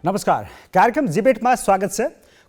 नमस्कार, कार्यक्रम जिबेटमा स्वागत छ।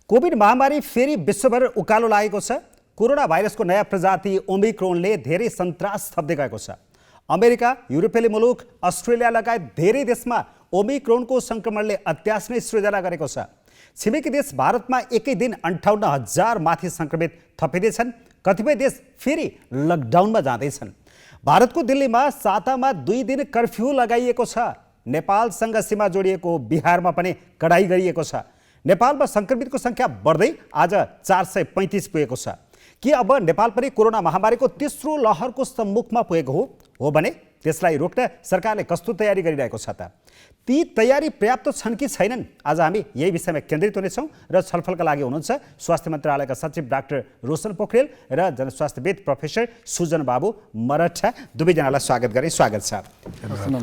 कोभिड महामारी फेरि विश्वभर उकालो लागेको छ। कोरोना भाइरसको नयाँ प्रजाति ओमिक्रोनले धेरै सन्तास थप्दै गएको छ। अमेरिका, युरोपेली मुलुक, अस्ट्रेलिया लगायत धेरै देशमा ओमिक्रोनको संक्रमणले अत्यास नै सृजना गरेको छ। छिमेकी देश भारतमा एकै दिन 58,000 माथि संक्रमित थपिँदैछन्। कतिपय देश फेरि लकडाउनमा जाँदैछन्। भारतको दिल्लीमा सातामा 2 दिन कर्फ्यू लगाइएको छ। नेपालसँग सीमा जोडिएको बिहारमा पनि कडाई गरिएको छ। नेपालमा संक्रमितको संख्या बढ्दै आज 435 पुगेको छ। के अब नेपाल पनि कोरोना महामारीको तेस्रो लहरको सम्मुखमा पुगेको हो भने त्यसलाई रोक्न सरकारले कस्तो तयारी गरिरहेको छ त? ती तयारी पर्याप्त छन् कि छैनन्? आज हामी यही विषयमा केन्द्रित हुनेछौँ र छलफलका लागि हुनुहुन्छ स्वास्थ्य मन्त्रालयका सचिव डाक्टर रोशन पोखरेल र जनस्वास्थ्यविद प्रोफेसर सुजन बाबु मरठा। दुवैजनालाई स्वागत गरे। स्वागत छ।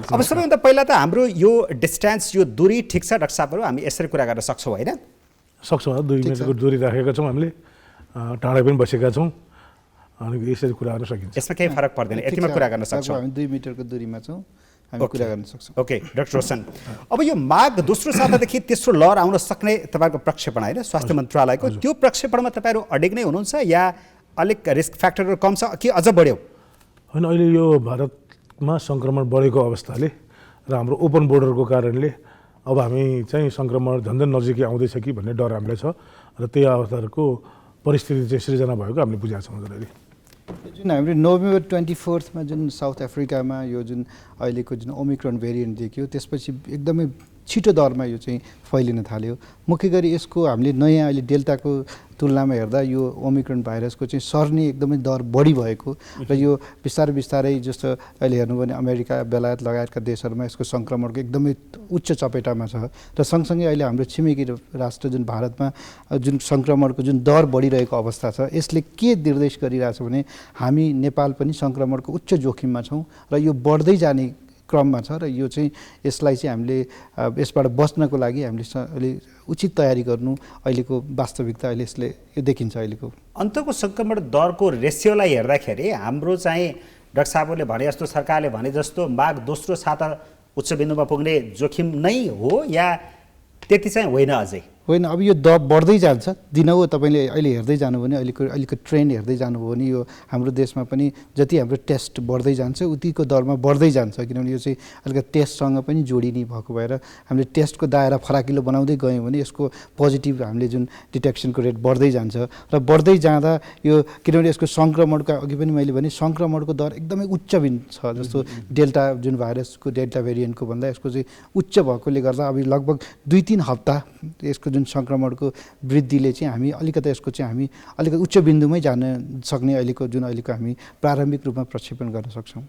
अब सबैभन्दा पहिला त हाम्रो यो डिस्टेन्स, यो दूरी ठिक छ डाक्टर साहबहरू? हामी यसरी कुरा गर्न सक्छौँ होइन? सक्छौँ। 2 मिटरको दूरी राखेका छौँ हामीले, टाढा पनि बसेका छौँ अनि यसरी कुरा गर्न सकिन्छ। यसमा केही फरक पर्दैन, यतिमा कुरा गर्न सक्छौँ। हामी 2 मिटरको दूरीमा छौँ, हामी कुरा गर्न सक्छौँ। ओके डाक्टर रोशन, अब यो माघ दोस्रो सातादेखि तेस्रो लहर आउन सक्ने तपाईँको प्रक्षेपण होइन स्वास्थ्य मन्त्रालयको, त्यो प्रक्षेपणमा तपाईँहरू अडिग नै हुनुहुन्छ या अलिक रिस्क फ्याक्टरहरू कम छ कि अझ बढ्यो? होइन, अहिले यो भारतमा सङ्क्रमण बढेको अवस्थाले र हाम्रो ओपन बोर्डरको कारणले अब हामी चाहिँ सङ्क्रमण झन्झन नजिकै आउँदैछ कि भन्ने डर हामीलाई छ र त्यही अवस्थाहरूको परिस्थिति चाहिँ सृजना भएको हामीले बुझाएको छौँ। अहिले जुन हामीले नोभेम्बर 24मा जुन साउथ अफ्रिकामा यो जुन अहिलेको जुन ओमिक्रोन भेरिएन्ट देखियो, त्यसपछि एकदमै छिटो दरमा यो चाहिँ फैलिन थाल्यो। मुख्य गरी यसको हामीले नयाँ अहिले डेल्टाको तुलनामा हेर्दा यो ओमिक्रोन भाइरसको चाहिँ सर्ने एकदमै दर बढी भएको र यो बिस्तारै बिस्तारै जस्तो अहिले हेर्नु भने अमेरिका, बेलायत लगायतका देशहरूमा यसको सङ्क्रमणको एकदमै उच्च चपेटामा छ र सँगसँगै अहिले हाम्रो छिमेकी राष्ट्र जुन भारतमा जुन सङ्क्रमणको जुन दर बढिरहेको अवस्था छ, यसले के निर्देश गरिरहेछ भने हामी नेपाल पनि सङ्क्रमणको उच्च जोखिममा छौँ र यो बढ्दै जाने क्रममा छ र यो चाहिँ यसलाई चाहिँ हामीले यसबाट बच्नको लागि हामीले अहिले उचित तयारी गर्नु अहिलेको वास्तविकता अहिले यसले यो देखिन्छ। अहिलेको अन्तको सङ्क्रमण दरको रेसियोलाई हेर्दाखेरि हाम्रो चाहिँ डाक्टर साहबले भने जस्तो, सरकारले भने जस्तो माघ दोस्रो साता उच्च बिन्दुमा पुग्ने जोखिम नै हो या त्यति चाहिँ होइन? अझै होइन, अब यो बढ्दै जान्छ दिनहु। तपाईँले अहिले हेर्दै जानु भने अहिलेको ट्रेन्ड हेर्दै जानुभयो भने यो हाम्रो देशमा पनि जति हाम्रो टेस्ट बढ्दै जान्छ उतिको दरमा बढ्दै जान्छ, किनभने यो चाहिँ अलिकति टेस्टसँग पनि जोडिने भएको भएर हामीले टेस्टको दायरा फराकिलो बनाउँदै गयौँ भने यसको पोजिटिभ हामीले जुन डिटेक्सनको रेट बढ्दै जान्छ र बढ्दै जाँदा यो किनभने यसको सङ्क्रमणको अघि पनि मैले भने सङ्क्रमणको दर एकदमै उच्च छ। जस्तो डेल्टा जुन भाइरसको डेल्टा भेरिएन्टको भन्दा यसको चाहिँ उच्च भएकोले गर्दा अब लगभग 2-3 हप्ता यसको जुन सङ्क्रमणको वृद्धिले चाहिँ हामी अलिकति यसको चाहिँ हामी अलिकति उच्च बिन्दुमै जान सक्ने अहिलेको हामी प्रारम्भिक रूपमा प्रक्षेपण गर्न सक्छौँ।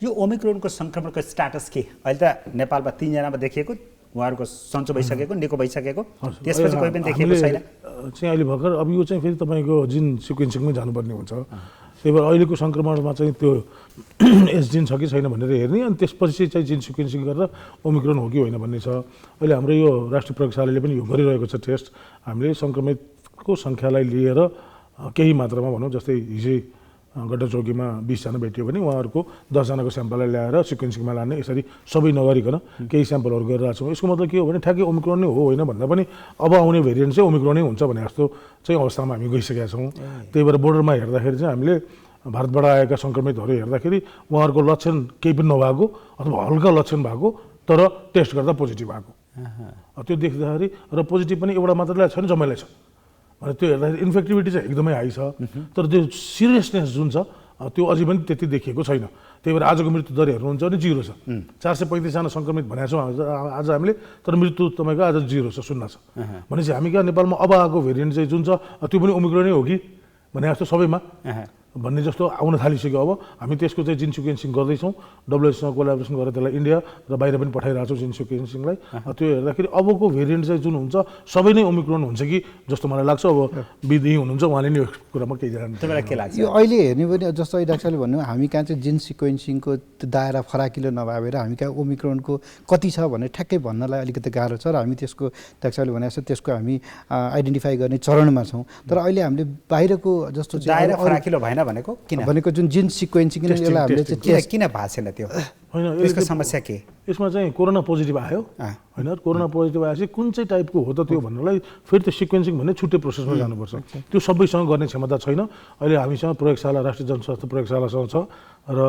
यो ओमिक्रोनको सङ्क्रमणको स्ट्याटस के? अहिले त नेपालमा 3 जनामा देखिएको, उहाँहरूको सन्चो भइसकेको, निको भइसकेको, त्यसपछि कोही पनि देखिएको छैन चाहिँ अहिले भर्खर। अब यो चाहिँ फेरि तपाईँको जिन सिक्वेन्सिङमै जानुपर्ने हुन्छ। त्यही भएर अहिलेको सङ्क्रमणमा चाहिँ त्यो एस जिन छ कि छैन भनेर हेर्ने, अनि त्यसपछि चाहिँ जिन सिक्वेन्सिङ गरेर ओमिक्रोन हो कि होइन भन्ने छ। अहिले हाम्रो यो राष्ट्रिय प्रयोगशालाले पनि यो गरिरहेको छ टेस्ट। हामीले सङ्क्रमितको सङ्ख्यालाई लिएर केही मात्रामा भनौँ, जस्तै हिजै गड्डाचौकीमा 20 जना भेटियो भने उहाँहरूको 10 जनाको स्याम्पललाई ल्याएर सिक्वेन्सिङमा लाने, यसरी सबै नगरिकन केही स्याम्पलहरू गरिरहेको छौँ। यसको मतलब के हो भने ठ्याक्कै ओमिक्रोन नै हो होइन भन्दा पनि अब आउने भेरिएन्ट चाहिँ ओमिक्रोनै हुन्छ भने जस्तो चाहिँ अवस्थामा हामी गइसकेका छौँ। त्यही भएर बोर्डरमा हेर्दाखेरि चाहिँ हामीले भारतबाट आएका सङ्क्रमितहरू हेर्दाखेरि उहाँहरूको लक्षण केही पनि नभएको अथवा हल्का लक्षण भएको तर टेस्ट गर्दा पोजिटिभ भएको, त्यो देख्दाखेरि र पोजिटिभ पनि एउटा मात्रलाई छैन, जम्मैलाई छ भने त्यो हेर्दाखेरि इन्फेक्टिभिटी चाहिँ एकदमै हाई छ, तर त्यो सिरियसनेस जुन छ त्यो अझै पनि त्यति देखिएको छैन। त्यही भएर आजको मृत्यु दर हेर्नुहुन्छ भने 0 छ। 435 जना सङ्क्रमित भनेको छौँ आज हामीले, तर मृत्यु तपाईँको आज 0 छ, 0 छ। भनेपछि हामी कहाँ नेपालमा अब आएको भेरिएन्ट चाहिँ जुन छ त्यो पनि ओमिक्रोनै हो कि भने जस्तो सबैमा भन्ने जस्तो आउन थालिसक्यो। अब हामी त्यसको चाहिँ जिन सिक्वेन्सिङ गर्दैछौँ, डब्लुएचओसँग कोलाबोरेसन गरेर त्यसलाई इन्डिया र बाहिर पनि पठाइरहेको छौँ जिन सिक्वेन्सिङलाई। त्यो हेर्दाखेरि अबको भेरिएन्ट चाहिँ जुन हुन्छ सबै नै ओमिक्रोन हुन्छ कि जस्तो मलाई लाग्छ। अब विधि हुनुहुन्छ उहाँले नि यो कुरामा केही जान्नु, तपाईँलाई के लाग्छ? यो अहिले हेर्ने भने जस्तो डाक्टरले भन्नु हामी कहाँ चाहिँ जिन सिक्वेन्सिङको दायरा फराकिलो नभएर हामी कहाँ ओमिक्रोनको कति छ भने ठ्याक्कै भन्नलाई अलिकति गाह्रो छ र हामी त्यसको डाक्टरले भने जस्तो त्यसको हामी आइडेन्टिफाई गर्ने चरणमा छौँ। तर अहिले हामीले बाहिरको जस्तो दायरा फराकिलो भएन भनेको किन भनेको जुन जिन सिक्वेन्सिङ यसलाई हामीले चाहिँ किन टेस्ट किन भएको छैन त्यो होइन त्यसको समस्या के यसमा चाहिँ कोरोना पोजिटिभ आयो होइन कोरोना पोजिटिभ आएपछि कुन चाहिँ टाइपको हो त त्यो भन्नलाई फेरि त्यो सिक्वेन्सिङ भन्ने छुट्टै प्रोसेसमा जानुपर्छ त्यो सबैसँग गर्ने क्षमता छैन अहिले हामीसँग प्रयोगशाला राष्ट्रिय जनस्वास्थ्य प्रयोगशालासँग छ र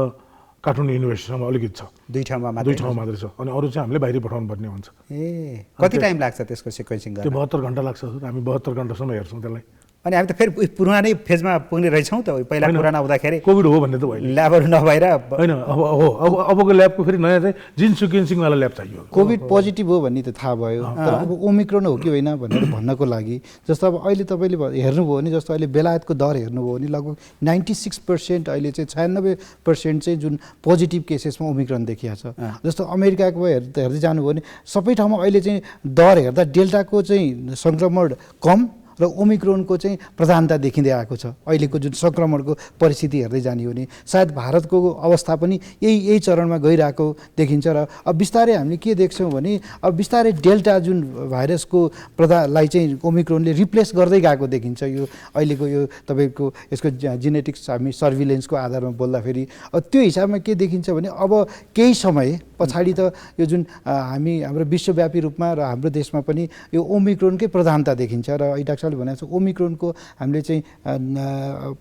काठमाडौँ युनिभर्सिटीसँग अलिकति छ दुई ठाउँमा मात्रै छ अनि अरू चाहिँ हामीले बाहिर पठाउनु पर्ने हुन्छ ए कति टाइम लाग्छ त्यसको सिक्वेन्सिङ गर्न त्यो 72 घन्टा लाग्छ हामी 72 घन्टासम्म हेर्छौँ त्यसलाई अनि हामी त फेरि पुरानै फेजमा पुग्ने रहेछौँ त पहिला पुराना हुँदाखेरि कोभिड हो भन्ने त होइन ल्याबहरू नभएर होइन अबको ल्याबको फेरि नयाँ चाहिँ जिन सिक्वेन्सिङवाला ल्याब चाहियो कोभिड पोजिटिभ हो भन्ने त थाहा भयो तर अब ओमिक्रोन हो कि होइन भनेर भन्नको लागि जस्तो अब अहिले तपाईँले हेर्नुभयो भने जस्तो अहिले बेलायतको दर हेर्नुभयो भने लगभग 96% अहिले चाहिँ 96% चाहिँ जुन पोजिटिभ केसेसमा ओमिक्रोन देखिएको छ जस्तो अमेरिकाको हेर्दै जानुभयो भने सबै ठाउँमा अहिले चाहिँ दर हेर्दा डेल्टाको चाहिँ सङ्क्रमण कम र ओमिक्रोनको चाहिँ प्रधानता देखिँदै आएको छ अहिलेको जुन सङ्क्रमणको परिस्थिति हेर्दै जाने हो भने सायद भारतको अवस्था पनि यही चरणमा गइरहेको देखिन्छ र अब बिस्तारै हामीले के देख्छौँ भने अब बिस्तारै डेल्टा जुन भाइरसको प्रधानलाई चाहिँ ओमिक्रोनले रिप्लेस गर्दै गएको देखिन्छ यो अहिलेको यो तपाईँको यसको जेनेटिक्स हामी सर्भिलेन्सको आधारमा बोल्दाखेरि अब त्यो हिसाबमा के देखिन्छ भने अब केही समय पछाडि त यो जुन हाम्रो विश्वव्यापी रूपमा र हाम्रो देशमा पनि यो ओमिक्रोनकै प्रधानता देखिन्छ र डाक्टरले भनेको छ ओमिक्रोनको हामीले चाहिँ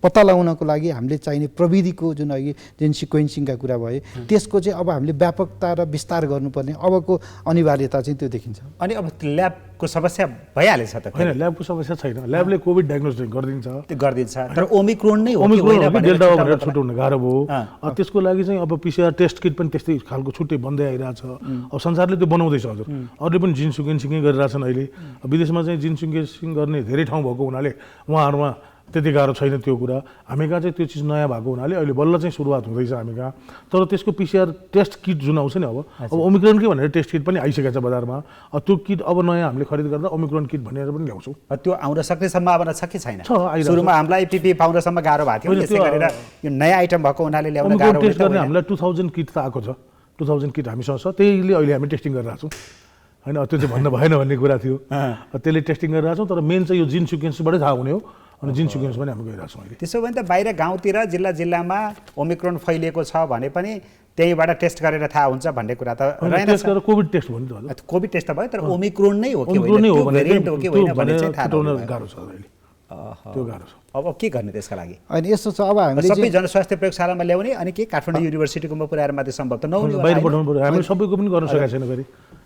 पत्ता लगाउनको लागि हामीले चाहिने प्रविधिको जुन अहिले जुन सिक्वेन्सिङका कुरा भए त्यसको चाहिँ अब हामीले व्यापकता र विस्तार गर्नुपर्ने अबको अनिवार्यता चाहिँ त्यो देखिन्छ अनि अब ल्याबको समस्या भइहालेछ त होइन ल्याबको समस्या छैन ल्याबले कोभिड डायग्नोस्टिक गरिदिन्छ त्यो गरिदिन्छ तर ओमिक्रोन नै हो कि ओमिक्रोन होइन हो कि डेल्टा हो भनेर छुट्याउन गाह्रो भयो अँ। त्यसको लागि चाहिँ अब पिसिआर टेस्ट किट पनि त्यस्तै खालको छुट्टै बन्दै आइरहेछ अब संसारले त्यो बनाउँदैछ हजुर अरूले पनि जिन सिक्वेन्सिङै गरिरहेछन् अहिले विदेशमा चाहिँ जिन सिक्वेन्सिङ गर्ने धेरै ठाउँ भएको हुनाले उहाँहरूमा त्यति गाह्रो छैन त्यो कुरा हामी कहाँ चाहिँ त्यो चिज नयाँ भएको हुनाले अहिले बल्ल चाहिँ सुरुवात हुँदैछ हामी कहाँ तर त्यसको पिसिआर टेस्ट किट जुन आउँछ नि अब ओमिक्रोनकै भनेर टेस्ट किट पनि आइसकेको छ बजारमा त्यो किट अब नयाँ हामीले खरिद गर्दा ओमिक्रोन किट भनेर पनि ल्याउँछौँ त्यो आउन सक्ने सम्भावना छ कि छैन छ, आइरहेको छ। सुरुमा हामीलाई पिपी पाउनसम्म गाह्रो भएको थियो होइन, त्यसै त्यो गरेर यो नयाँ आइटम भएको हुनाले ल्याउन ओमिक्रोन गाह्रो टेस्ट गर्ने हुने त हामीलाई 2000 किट त आएको छ 2000 किट हामीसँग छ त्यहीले अहिले हामी टेस्टिङ गरिरहेको छौँ होइन त्यो चाहिँ भन्न भएन भन्ने कुरा थियो त्यसले टेस्टिङ गरिरहेको छौँ तर मेन चाहिँ यो जिन सिक्वेन्सबाटै थाहा हुने हो अनि जिन सिक्वेन्स पनि हामी गइरहेको छौँ अहिले त्यसो भने त बाहिर गाउँतिर जिल्लामा ओमिक्रोन फैलिएको छ भने पनि त्यहीबाट टेस्ट गरेर थाहा हुन्छ भन्ने कुरा त रहेन टेस्ट गरेर कोभिड टेस्ट हो नि त हजुर कोभिड टेस्ट त भयो तर ओमिक्रोन नै हो कि ओमिक्रोन नै हो होइन भने भेरिएन्ट हो कि होइन भन्ने चाहिँ थाहा छुटाउन नहुने भयो। गाह्रो छ अहिले त्यो गाह्रो छ अब के गर्ने त्यसका लागि अनि यस्तो छ अब हामीले सबै चाहिँ जनस्वास्थ्य प्रयोगशालामा ल्याउने अनि के काठमाडौँ युनिभर्सिटीकोमा पुर्याएर मात्रै सम्भव त नहुने बाहिर पठाउनु पऱ्यो हामीले सबैको पनि गर्न सकेको छैन फेरि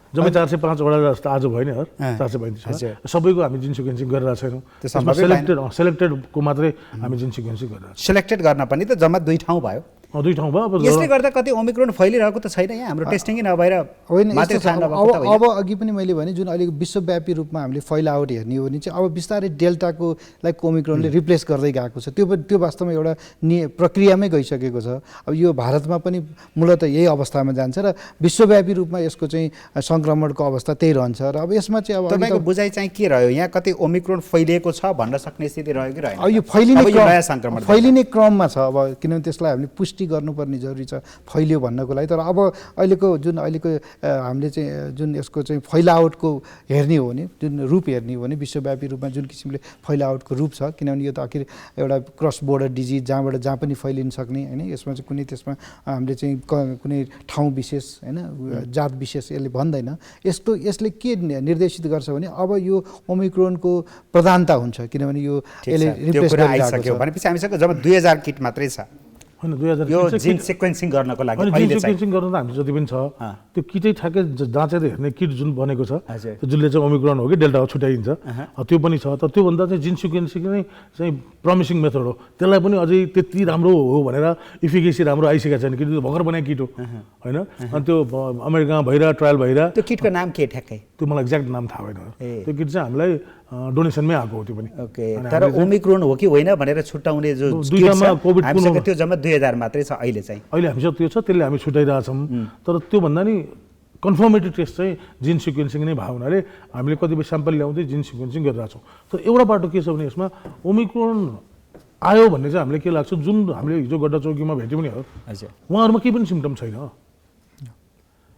जम्मै 405 वटा जस्तो आज भयो नि अँ। 435 सबैको हामी जिन सिक्वेन्सिङ गरिरहेको छैनौँ त्यो सम्भवै सेलेक्टेडको मात्रै हामी जिन सिक्वेन्सिङ गरिरहेको सेलेक्टेड गर्न पनि त जम्मा 2 ठाउँ भयो छौँ दुई ठाउँ भयो अब यसले गर्दा कति ओमिक्रोन फैलिरहेको त छैन यहाँ हाम्रो टेस्टिङै नभएर होइन मात्रै यस्तो छ, थाहा नभएको त होइन। अब अघि पनि मैले भने जुन अहिले विश्वव्यापी रूपमा हामीले फैलावट हेर्ने हो भने चाहिँ अब बिस्तारै डेल्टाको लाइक ओमिक्रोनले रिप्लेस गर्दै गएको छ त्यो वास्तवमा एउटा प्रक्रियामै गइसकेको छ अब यो भारतमा पनि मूलत यही अवस्थामा जान्छ र विश्वव्यापी रूपमा यसको चाहिँ सङ्क्रमणको अवस्था त्यही रहन्छ र अब यसमा चाहिँ अब तपाईँको बुझाइ चाहिँ के रह्यो यहाँ कति ओमिक्रोन फैलिएको छ भन्न सक्ने स्थिति रह्यो कि रहेन अब यो अब यो नयाँ सङ्क्रमण फैलिने क्रममा छ अब किनभने त्यसलाई हामीले पुष्टि गर्नुपर्ने जरुरी छ फैलियो भन्नको लागि तर अब अहिलेको हामीले चाहिँ जुन यसको चाहिँ फैलावटको हेर्ने हो भने जुन रूप हेर्ने हो भने विश्वव्यापी रूपमा जुन किसिमले फैलावटको रूप छ किनभने यो त आखिर एउटा क्रस बोर्डर डिजिज जहाँ पनि फैलिन सक्ने होइन यसमा चाहिँ कुनै त्यसमा हामीले चाहिँ कुनै ठाउँ विशेष होइन जात विशेष यसले भन्दैन यसले के निर्देशित गर्छ भने अब यो ओमिक्रोनको प्रधानता हुन्छ किनभने यो यसले त्यो रिप्लेस कुरा गरिरहेको आइसक्यो छ भनेपछि हामीसँग जब 2000 किट मात्रै छ होइन 2000 यो जिन सिक्वेन्सिङ गर्नको लागि अनि अहिले जिन चाहिँ सिक्वेन्सिङ गर्न त हामी जति पनि छ त्यो किटै ठ्याक्कै जाँचेर हेर्ने किट जुन बनेको छ हजुर। त्यो जसले चाहिँ ओमिक्रोन हो कि डेल्टा हो छुट्याइन्छ त्यो पनि छ तर त्योभन्दा चाहिँ जिन सिक्वेन्सिङ नै चाहिँ प्रमिसिङ मेथड हो त्यसलाई पनि अझै त्यति राम्रो हो भनेर इफिकेसी राम्रो आइसकेको छैन किन त्यो भर्खर बनाएको किट हो होइन अनि त्यो अमेरिकामा भइरहेको ट्रायल भइरहेको त्यो किटको नाम के ठ्याक्कै त्यो मलाई एक्ज्याक्ट नाम थाहा भएन ए। त्यो किट चाहिँ हामीलाई डोनेसनमै आएको हो त्यो पनि ओके तर ओमिक्रोन हो कि होइन भनेर छुट्याउने जो दुईटामा किट छ, कोभिड हामीसँग पुनः- त्यो जम्मा 2000 मात्रै छ अहिले चाहिँ अहिले हामीसँग त्यो छ त्यसले हामी छुट्याइरहेछौँ तर त्योभन्दा नि कन्फर्मेटिभ टेस्ट चाहिँ जिन सिक्वेन्सिङ नै भएको हुनाले हामीले कतिपय स्याम्पल ल्याउँदै जिन सिक्वेन्सिङ गरिरहेछौँ तर एउटा बाटो के छ भने यसमा ओमिक्रोन आयो भन्ने चाहिँ हामीले के लाग्छ जुन हामीले हिजो गड्डा चौकीमा भेट्यौँ नि हो हजुर उहाँहरूमा केही पनि सिम्टम छैन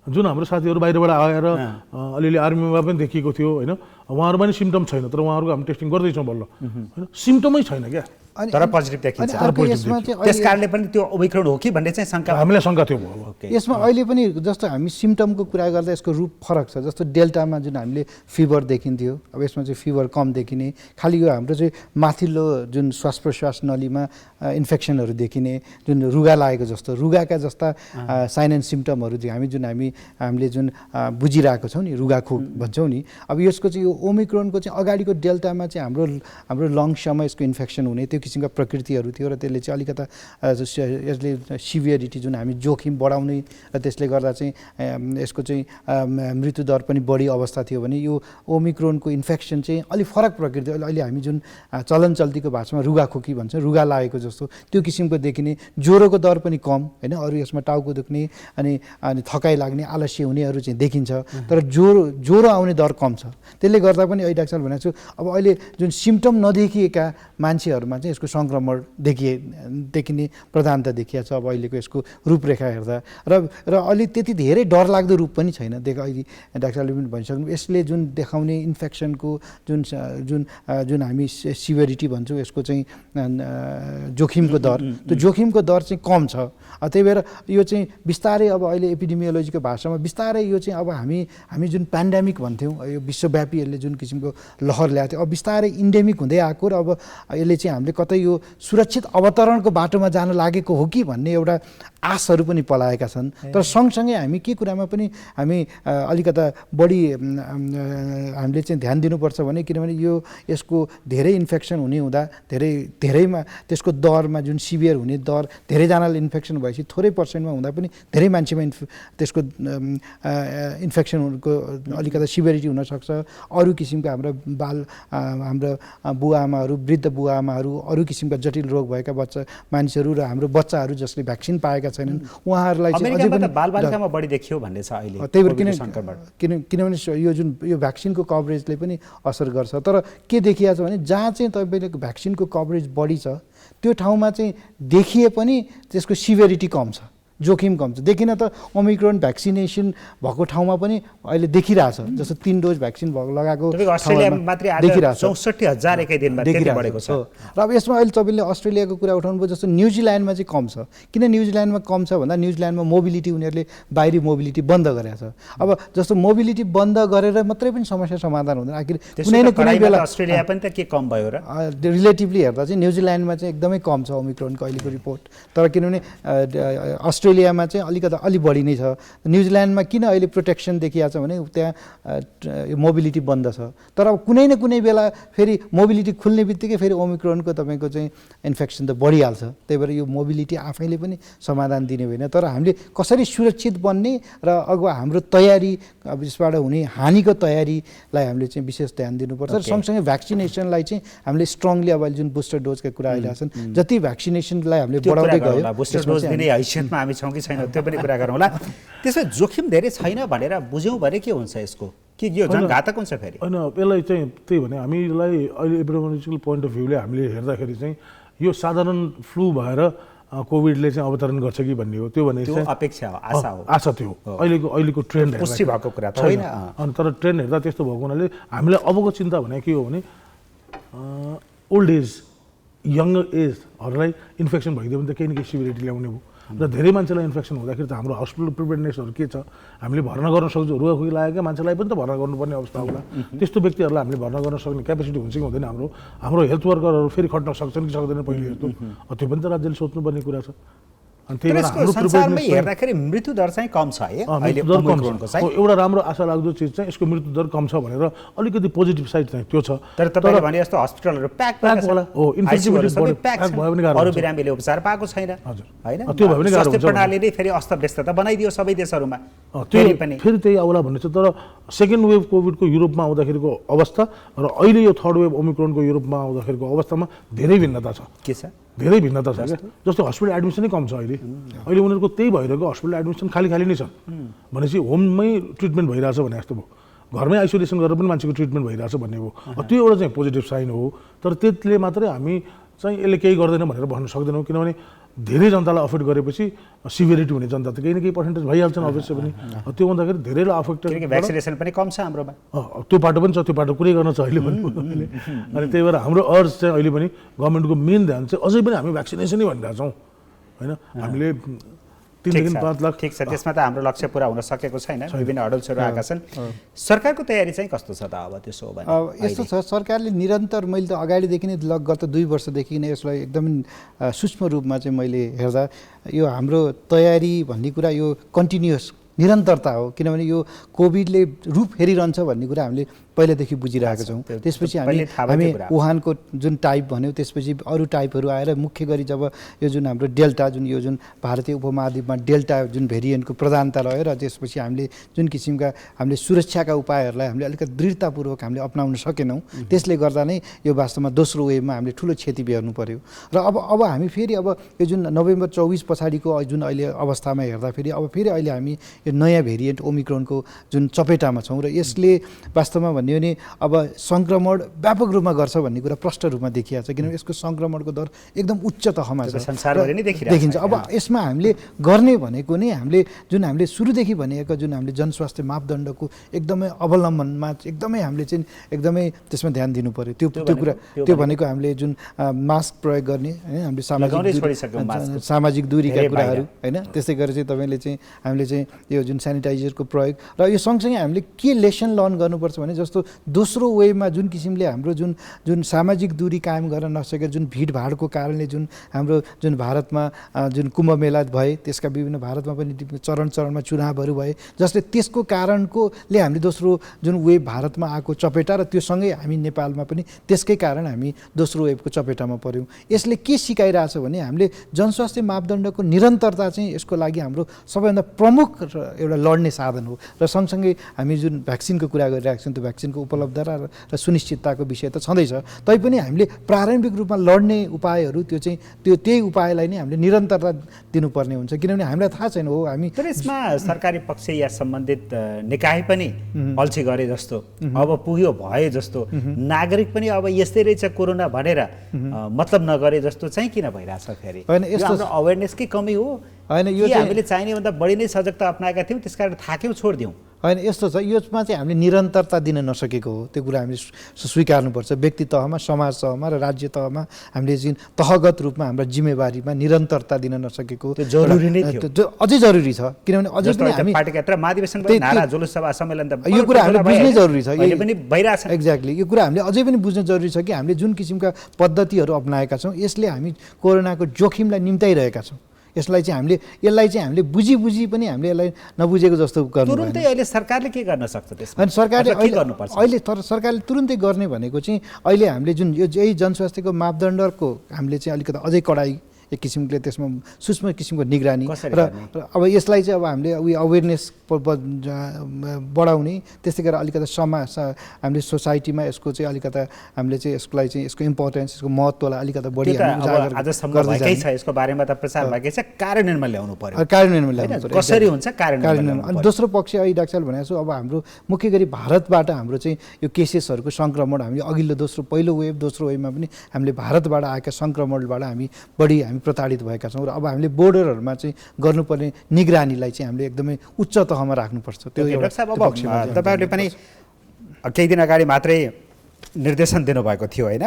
जुन हाम्रो साथीहरू बाहिरबाट आएर अलिअलि आर्मीमा पनि देखिएको थियो होइन उहाँहरूमा नि सिम्टम छैन तर उहाँहरूको हामी टेस्टिङ गर्दैछौँ बल्ल होइन सिम्टमै छैन क्या तर पोजिटिभ देखिन्छ। अर्को यसमा चाहिँ त्यस कारणले पनि त्यो ओमिक्रोन हो कि भन्ने चाहिँ शङ्का हामीलाई शङ्का थियो भयो। यसमा अहिले पनि जस्तो हामी सिम्टमको कुरा गर्दा यसको रूप फरक छ। जस्तो डेल्टामा जुन हामीले फिभर देखिन्थ्यो, अब यसमा चाहिँ फिभर कम देखिने, खालि यो हाम्रो चाहिँ माथिल्लो जुन श्वास प्रश्वास नलीमा इन्फेक्सनहरू देखिने, जुन रुगा लागेको जस्तो रुगाका जस्ता साइन एन्ड सिम्टमहरू चाहिँ हामीले जुन बुझिरहेको छौँ नि, रुगा खोक भन्छौँ नि, अब यसको चाहिँ यो ओमिक्रोनको चाहिँ अगाडिको डेल्टामा चाहिँ हाम्रो लङ्समा यसको इन्फेक्सन हुने त्यो किसिमका प्रकृतिहरू थियो र त्यसले चाहिँ अलिकता यसले सिभियरिटी जुन हामी जोखिम बढाउने र त्यसले गर्दा चाहिँ यसको चाहिँ मृत्युदर पनि बढी अवस्था थियो भने यो ओमिक्रोनको इन्फेक्सन चाहिँ अलिक फरक प्रकृति, अहिले हामी जुन चलन चल्तीको भाषामा रुगा खोकी भन्छ, रुगा लागेको जस्तो त्यो किसिमको देखिने, ज्वरोको दर पनि कम होइन, अरू यसमा टाउको दुख्ने अनि थकाइ लाग्ने, आलस्य हुनेहरू चाहिँ देखिन्छ, तर ज्वरो आउने दर कम छ। त्यसले गर्दा पनि अहिले डाक्टर भनेको छु अब अहिले जुन सिम्टम नदेखिएका मान्छेहरूमा चाहिँ यसको सङ्क्रमण देखिने प्रधानता देखिया छ अब अहिलेको यसको रूपरेखा हेर्दा। र अलि त्यति धेरै डरलाग्दो रूप पनि छैन। अहिले डाक्टरले पनि भनिसक्नु, यसले जुन देखाउने इन्फेक्सनको जुन हामी सिभियरिटी भन्छौँ, यसको चाहिँ जोखिमको दर, त्यो जोखिमको दर चाहिँ कम छ। त्यही भएर यो चाहिँ बिस्तारै अब अहिले एपिडेमियोलोजीको भाषामा बिस्तारै यो चाहिँ अब हामी जुन पेन्डेमिक भन्थ्यौँ, यो विश्वव्यापी यसले जुन किसिमको लहर ल्याएको थियो, अब बिस्तारै इन्डेमिक हुँदै आएको र अब यसले चाहिँ हामीले कतै यो सुरक्षित अवतरणको बाटोमा जान लागेको हो कि भन्ने एउटा आशहरू पनि पलाएका छन्। तर सँगसँगै हामी के कुरामा पनि हामी अलिकता बढी हामीले चाहिँ ध्यान दिनुपर्छ भने, किनभने यसको धेरै इन्फेक्सन हुँदा धेरैमा त्यसको दरमा जुन सिभियर हुने दर, धेरैजनाले इन्फेक्सन भएपछि थोरै पर्सेन्टमा हुँदा पनि धेरै मान्छेमा त्यसको इन्फेक्सनको अलिकता सिभियरिटी हुनसक्छ। अरू किसिमका हाम्रो बुवा आमाहरू, वृद्ध बुवा आमाहरू, अरू किसिमका जटिल रोग भएका मानिसहरू र हाम्रो बच्चाहरू जसले भ्याक्सिन पाएका छैनन् उहाँहरूलाई चाहिँ अझै पनि बालबालिकामा बढी देखियो भन्ने छ अहिले। त्यही भएर किनभने यो भ्याक्सिनको कभरेजले पनि असर गर्छ। तर के देखिया छ भने जहाँ चाहिँ तपाईँले भ्याक्सिनको कभरेज बढी छ त्यो ठाउँमा चाहिँ देखिए पनि त्यसको सिभियरिटी कम छ, जोखिम कम छ। देखिन त ओमिक्रोन भ्याक्सिनेसन भएको ठाउँमा पनि अहिले देखिरहेछ, जस्तो 3 डोज भ्याक्सिन लगाएको अस्ट्रेलियामा मात्रै आज 64,000 एकै दिनमा त्यति बढेको छ। र अब यसमा अहिले तपाईँले अस्ट्रेलियाको कुरा उठाउनुभयो, जस्तो न्युजिल्यान्डमा चाहिँ कम छ। किन न्युजिल्यान्डमा कम छ भन्दा न्युजिल्यान्डमा मोबिलिटी उनीहरूले बाहिरी मोबिलिटी बन्द गरेको छ। अब जस्तो मोबिलिटी बन्द गरेर मात्रै पनि समस्या समाधान हुँदैन, आखिर कुनै न कुनै बेला अस्ट्रेलिया पनि त के कम भयो र रिलेटिभली हेर्दा चाहिँ न्युजिल्यान्डमा चाहिँ एकदमै कम छ ओमिक्रोनको अहिलेको रिपोर्ट। तर किनभने अस्ट्रेलियामा चाहिँ अलि बढी नै छ। न्युजिल्यान्डमा किन अहिले प्रोटेक्सन देखिया छ भने त्यहाँ मोबिलिटी बन्द छ। तर अब कुनै न कुनै बेला फेरि मोबिलिटी खुल्ने बित्तिकै फेरि ओमिक्रोनको तपाईँको चाहिँ इन्फेक्सन त बढिहाल्छ। त्यही भएर यो मोबिलिटी आफैले पनि समाधान दिने होइन, तर हामीले कसरी सुरक्षित बन्ने र अगुवा हाम्रो तयारी, अब यसबाट हुने हानिको तयारीलाई हामीले चाहिँ विशेष ध्यान दिनुपर्छ। र सँगसँगै भ्याक्सिनेसनलाई चाहिँ हामीले स्ट्रङली अब अहिले जुन बुस्टर डोजका कुरा आइरहेको छन्, जति भ्याक्सिनेसनलाई हामीले बढाउँदै गयो, बुस्टर डोज दिने हैसियतमा हामी छौँ कि छैन त्यो पनि कुरा गरौँला। त्यसो जोखिम धेरै छैन भनेर बुझ्यौँ भने के हुन्छ यसको, कि यो झन् घातक हुन्छ फेरि? होइन, यसलाई चाहिँ त्यही भने हामीलाई अहिले एपिडेमियोलोजिकल पोइन्ट अफ भ्यूले हामीले हेर्दाखेरि चाहिँ यो साधारण फ्लू भएर कोभिडले चाहिँ अवतरण गर्छ कि भन्ने हो। त्यो भने चाहिँ अपेक्षा हो, आशा हो, आशा थियो। अहिलेको ट्रेन्ड पुष्टि भएको कुरा त होइन। अनि तर ट्रेन्ड हेर्दा त्यस्तो भएको हुनाले हामीलाई अबको चिन्ता भने के हो भने ओल्ड एज, यङ एजहरूलाई इन्फेक्सन भइदियो भने त केही न केही सिभिरिटी ल्याउने भयो। र धेरै मान्छेलाई इन्फेक्सन हुँदाखेरि त हाम्रो हस्पिटल प्रिपेयर्डनेसहरू के छ, हामीले भर्ना गर्न सक्छौँ। रुगाखोकी लागेका मान्छेलाई पनि त भर्ना गर्नुपर्ने अवस्था होला। त्यस्तो व्यक्तिहरूलाई हामीले भर्ना गर्न सक्ने क्यापेसिटी हुन्छ कि हुँदैन, हाम्रो हेल्थ वर्करहरू फेरि खट्न सक्छन् कि सक्दैन पहिले जस्तो, त्यो पनि त राज्यले सोच्नुपर्ने कुरा छ। संसारमै हेर्दाखेरि मृत्यु दर चाहिँ कम छ है अहिले ओमिक्रोनको चाहिँ। एउटा राम्रो आशा लाग्दो चिज चाहिँ यसको मृत्यु दर कम छ भनेर अलिकति पोजिटिभ साइड चाहिँ त्यो छ। तर तपाईले भने जस्तो हस्पिटलहरू प्याक होला हो, इन्फेक्टिभिटी सबै प्याक भयो भने गाह्रो, अरू बिरामीले उपचार पाएको छैन हैन, त्यो भयो भने गाह्रो हुन्छ। स्वास्थ्य प्रणालीले फेरि अस्तव्यस्तता बनाइदियो सबै देशहरूमा। फेरि त्यही आउला भन्ने छ। तर सेकेन्ड वेभ कोभिडको युरोपमा आउँदाखेरिको अवस्था र अहिले यो थर्ड वेभ ओमिक्रोनको युरोपमा आउँदाखेरिको अवस्थामा धेरै भिन्नता छ। के छ? धेरै भिन्नता छ क्या। जस्तो हस्पिटल एडमिसनै कम छ अहिले उनीहरूको त्यही भइरहेको हस्पिटल एडमिसन खाली नै छ भनेपछि होममै ट्रिटमेन्ट भइरहेछ भने जस्तो भयो, घरमै आइसोलेसन गरेर पनि मान्छेको ट्रिटमेन्ट भइरहेछ भन्ने हो। त्यो एउटा चाहिँ पोजिटिभ साइन हो। तर त्यसले मात्रै हामी चाहिँ यसले केही गर्दैन भनेर भन्न सक्दैनौँ, किनभने धेरै जनतालाई अफेक्ट गरेपछि सिभियरिटी हुने जनता त केही न केही पर्सेन्टेज भइहाल्छन् अवश्य पनि। त्यो भन्दाखेरि धेरैलाई अफेक्टेड, किनकि भ्याक्सिनेसन पनि कम छ हाम्रोमा। त्यो बाटो पनि छ, त्यो बाटो पुरै गर्न छ अहिले पनि। अनि त्यही भएर हाम्रो अर्ज चाहिँ अहिले पनि गभर्मेन्टको मेन ध्यान चाहिँ अझै पनि हामी भ्याक्सिनेसनै भनिरहेको छौँ होइन। हामीले 3 देखि 5 लाख। ठिक छ, त्यसमा त हाम्रो लक्ष्य पुरा हुन सकेको छैन, विभिन्न हडल्सहरू आएका छन्। सरकारको तयारी चाहिँ कस्तो छ त अब त्यसो हो भने? यस्तो छ, सरकारले निरन्तर, मैले त अगाडिदेखि नै गत 2 वर्षदेखि नै यसलाई एकदमै सूक्ष्म रूपमा चाहिँ मैले हेर्दा यो हाम्रो तयारी भन्ने कुरा यो कन्टिन्युअस निरन्तरता हो, किनभने यो कोभिडले रूप फेरिरहन्छ भन्ने कुरा हामीले पहिलादेखि बुझिरहेका छौँ। त्यसपछि हामी वुहानको जुन टाइप भन्यौँ, त्यसपछि अरू टाइपहरू आएर मुख्य गरी जब यो जुन हाम्रो डेल्टा, जुन यो जुन भारतीय उपमहाद्वीपमा डेल्टा जुन भेरिएन्टको प्रधानता रह्यो, र त्यसपछि हामीले जुन किसिमका हामीले सुरक्षाका उपायहरूलाई हामीले अलिकति दृढतापूर्वक हामीले अपनाउन सकेनौँ, त्यसले गर्दा नै यो वास्तवमा दोस्रो वेभमा हामीले ठुलो क्षति बेहोर्नु पर्यो। र अब हामी फेरि अब यो जुन नोभेम्बर 24 पछाडिको जुन अहिले अवस्थामा हेर्दाखेरि अब फेरि अहिले हामी यो नयाँ भेरिएन्ट ओमिक्रोनको जुन चपेटामा छौँ, र यसले वास्तवमा भन्यो भने अब सङ्क्रमण व्यापक रूपमा गर्छ भन्ने कुरा प्रष्ट रूपमा देखिएको छ, किनभने यसको सङ्क्रमणको दर एकदम उच्च तहमा छ, संसारभरि नै देखिन्छ। अब यसमा हामीले गर्ने भनेको नै हामीले सुरुदेखि भनेको जुन हामीले जनस्वास्थ्य मापदण्डको एकदमै अवलम्बनमा एकदमै हामीले चाहिँ एकदमै त्यसमा ध्यान दिनु पर्यो। त्यो कुरा त्यो भनेको हामीले जुन मास्क प्रयोग गर्ने होइन, हामीले सामाजिक दूरीका कुराहरू होइन, त्यसै गरी चाहिँ तपाईँले चाहिँ हामीले चाहिँ यो जुन सेनिटाइजरको प्रयोग, र यो सँगसँगै हामीले के लेसन लर्न गर्नुपर्छ भने जस्तो दोस्रो वेभमा जुन किसिमले हाम्रो जुन सामाजिक दूरी कायम गर्न नसकेर जुन भिडभाडको कारणले जुन हाम्रो जुन भारतमा जुन कुम्भ मेला भए, त्यसका विभिन्न भारतमा पनि चरणमा चुनावहरू भए, जसले त्यसको कारणकोले हामीले दोस्रो जुन वेभ भारतमा आएको चपेटा, र त्यो सँगै हामी नेपालमा पनि त्यसकै कारण हामी दोस्रो वेभको चपेटामा पऱ्यौँ। यसले के सिकाइरहेछ भने हामीले जनस्वास्थ्य मापदण्डको निरन्तरता चाहिँ यसको लागि हाम्रो सबैभन्दा प्रमुख एउटा लड्ने साधन हो। र सँगसँगै हामी जुन भ्याक्सिनको कुरा गरिरहेको छौँ, त्यो भ्याक्सिनको उपलब्धता र सुनिश्चितताको विषय त छँदैछ, तैपनि हामीले प्रारम्भिक रूपमा लड्ने उपायहरू त्यही उपायलाई नै हामीले निरन्तरता दिनुपर्ने हुन्छ, किनभने हामीलाई थाहा छैन हो हामी। तर यसमा सरकारी पक्ष या सम्बन्धित निकाय पनि अल्छी गरे जस्तो, अब पुग्यो भए जस्तो, नागरिक पनि अब यस्तै रहेछ कोरोना भनेर मतलब नगरे जस्तो चाहिँ किन भइरहेछ फेरि? होइन, यस्तो अवेरनेसकै कमी हो होइन, यो हामीले चाहिने भन्दा बढी नै सजगता अप्नाएका थियौँ, त्यसकारण थाक्यौँ, छोडिदियौँ। होइन, यस्तो छ, यसमा चाहिँ हामीले निरन्तरता दिन नसकेको हो, त्यो कुरा हामीले स्वीकार्नुपर्छ। व्यक्ति तहमा, समाज तहमा र राज्य तहमा हामीले जुन तहगत रूपमा हाम्रो जिम्मेवारीमा निरन्तरता दिन नसकेको जरुरी नै थियो, अझै जरुरी छ, किनभने अझै पनि हामी पार्टीका यत्र महाधिवेशन भयो, नारा जुलुस सभा सम्मेलन त यो कुरा हामीले बुझ्नै जरुरी छ, यो पनि भइरहेछ। एक्ज्याक्टली, यो कुरा हामीले अझै पनि बुझ्न जरुरी छ कि हामीले जुन किसिमका पद्धतिहरू अप्नाएका छौँ, यसले हामी कोरोनाको जोखिमलाई निम्ताइरहेका छौँ। यसलाई चाहिँ हामीले बुझी पनि हामीले यसलाई नबुझेको जस्तो गर्नु। तुरुन्तै अहिले सरकारले के गर्न सक्छ त्यसमा? अनि सरकारले के गर्नुपर्छ अहिले? तर सरकारले तुरुन्तै गर्ने भनेको चाहिँ अहिले हामीले जुन यही जनस्वास्थ्यको मापदण्डको हामीले चाहिँ अलिकति अझै कडाइ एक किसिमले त्यसमा सूक्ष्म किसिमको निगरानी, र अब यसलाई चाहिँ अब हामीले अवेरनेस बढाउने, त्यस्तै गरेर अलिकति हामीले सोसाइटीमा यसको चाहिँ अलिकति हामीले चाहिँ यसलाई चाहिँ यसको इम्पोर्टेन्स, यसको महत्त्वलाई अलिकति बढी आजसम्म भएकै छ, यसको बारेमा त प्रचार भएकै छ, कार्यान्वयनमा ल्याउनु पर्यो। कार्यान्वयनमा ल्याउनु पर्यो, कसरी हुन्छ कार्यान्वयन? अनि दोस्रो पक्ष अहिले डाक्टर साहब भनेको छु, अब हाम्रो मुख्य गरी भारतबाट हाम्रो चाहिँ यो केसेसहरूको सङ्क्रमण हामीले अघिल्लो पहिलो वेभ दोस्रो वेभमा पनि हामीले भारतबाट आएका सङ्क्रमणबाट हामी प्रताडित भएका छौँ, र अब हामीले बोर्डरहरूमा चाहिँ गर्नुपर्ने निगरानीलाई चाहिँ हामीले एकदमै उच्च तहमा राख्नुपर्छ। त्यो तपाईँहरूले पनि केही दिन अगाडि मात्रै निर्देशन दिनुभएको थियो होइन?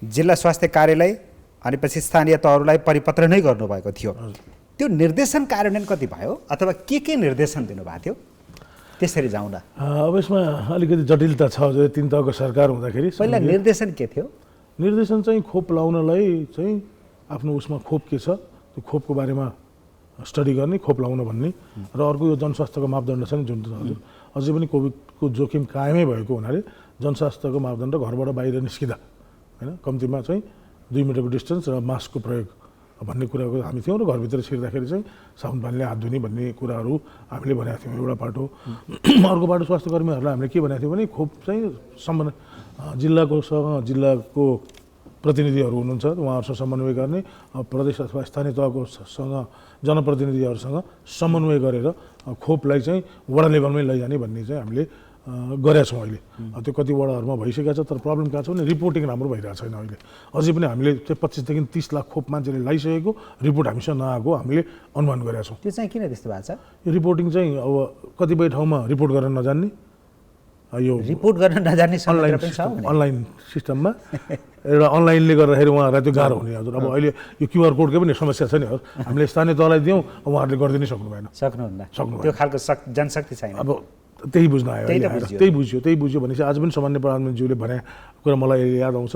जिल्ला स्वास्थ्य कार्यालय अनि पछि स्थानीय तहहरूलाई परिपत्र नै गर्नुभएको थियो। त्यो निर्देशन कार्यान्वयन कति भयो, अथवा के निर्देशन दिनुभएको थियो? त्यसरी जाउँ न। अब यसमा अलिकति जटिलता छ। 3 तहको सरकार हुँदाखेरि पहिला निर्देशन के थियो? निर्देशन चाहिँ खोप लाउनलाई चाहिँ आफ्नो उसमा खोप के छ, त्यो खोपको बारेमा स्टडी गर्ने, खोप लाउन भन्ने, र अर्को यो जनस्वास्थ्यको मापदण्ड छ नि जुन अझै पनि कोभिडको जोखिम कायमै भएको हुनाले जनस्वास्थ्यको मापदण्ड घरबाट बाहिर निस्किँदा होइन कम्तीमा चाहिँ 2 मिटरको डिस्टेन्स र मास्कको प्रयोग भन्ने कुराको हामी थियौँ, र घरभित्र छिर्दाखेरि चाहिँ साबुन पानीले हात धुने भन्ने कुराहरू हामीले भनेका थियौँ एउटा पाटो। अर्को पाटो स्वास्थ्यकर्मीहरूलाई हामीले के भनेको थियौँ भने खोप चाहिँ जिल्लाको प्रतिनिधिहरू हुनुहुन्छ, उहाँहरूसँग समन्वय गर्ने, प्रदेश अथवा स्थानीय तहकोसँग जनप्रतिनिधिहरूसँग समन्वय गरेर खोपलाई चाहिँ वडा लेभलमै लैजाने भन्ने चाहिँ हामीले गरेका छौँ अहिले त्यो कति वडाहरूमा भइसकेको छ तर प्रब्लम कहाँ छ भने रिपोर्टिङ राम्रो भइरहेको छैन अहिले अझै पनि हामीले चाहिँ 25 देखि 30 लाख खोप मान्छेले लगाइसकेको रिपोर्ट हामीसँग नआएको हामीले अनुमान गरेका छौँ त्यो चाहिँ किन त्यस्तो भएको छ यो रिपोर्टिङ चाहिँ अब कतिपय ठाउँमा रिपोर्ट गर्न नजान्ने यो रिपोर्ट गर्न नजान्ने अनलाइन पनि छ भने अनलाइन सिस्टममा एउटा अनलाइनले गर्दाखेरि उहाँहरूलाई त्यो गाह्रो हुने हजुर अब अहिले यो क्युआर कोडकै पनि समस्या छ नि हजुर हामीले स्थानीय तहलाई दियौँ उहाँहरूले गरिदिनै सक्नु भएन सक्नुहुन्न सक्नुभएन। त्यो खालको जनशक्ति छैन अब त्यही बुझ्न आयो त्यही त अहिले आएर। बुझ्यो। त्यही बुझ्यो भनेपछि आज पनि सामान्य प्रधानमन्त्रीज्यूले भने कुरा मलाई याद आउँछ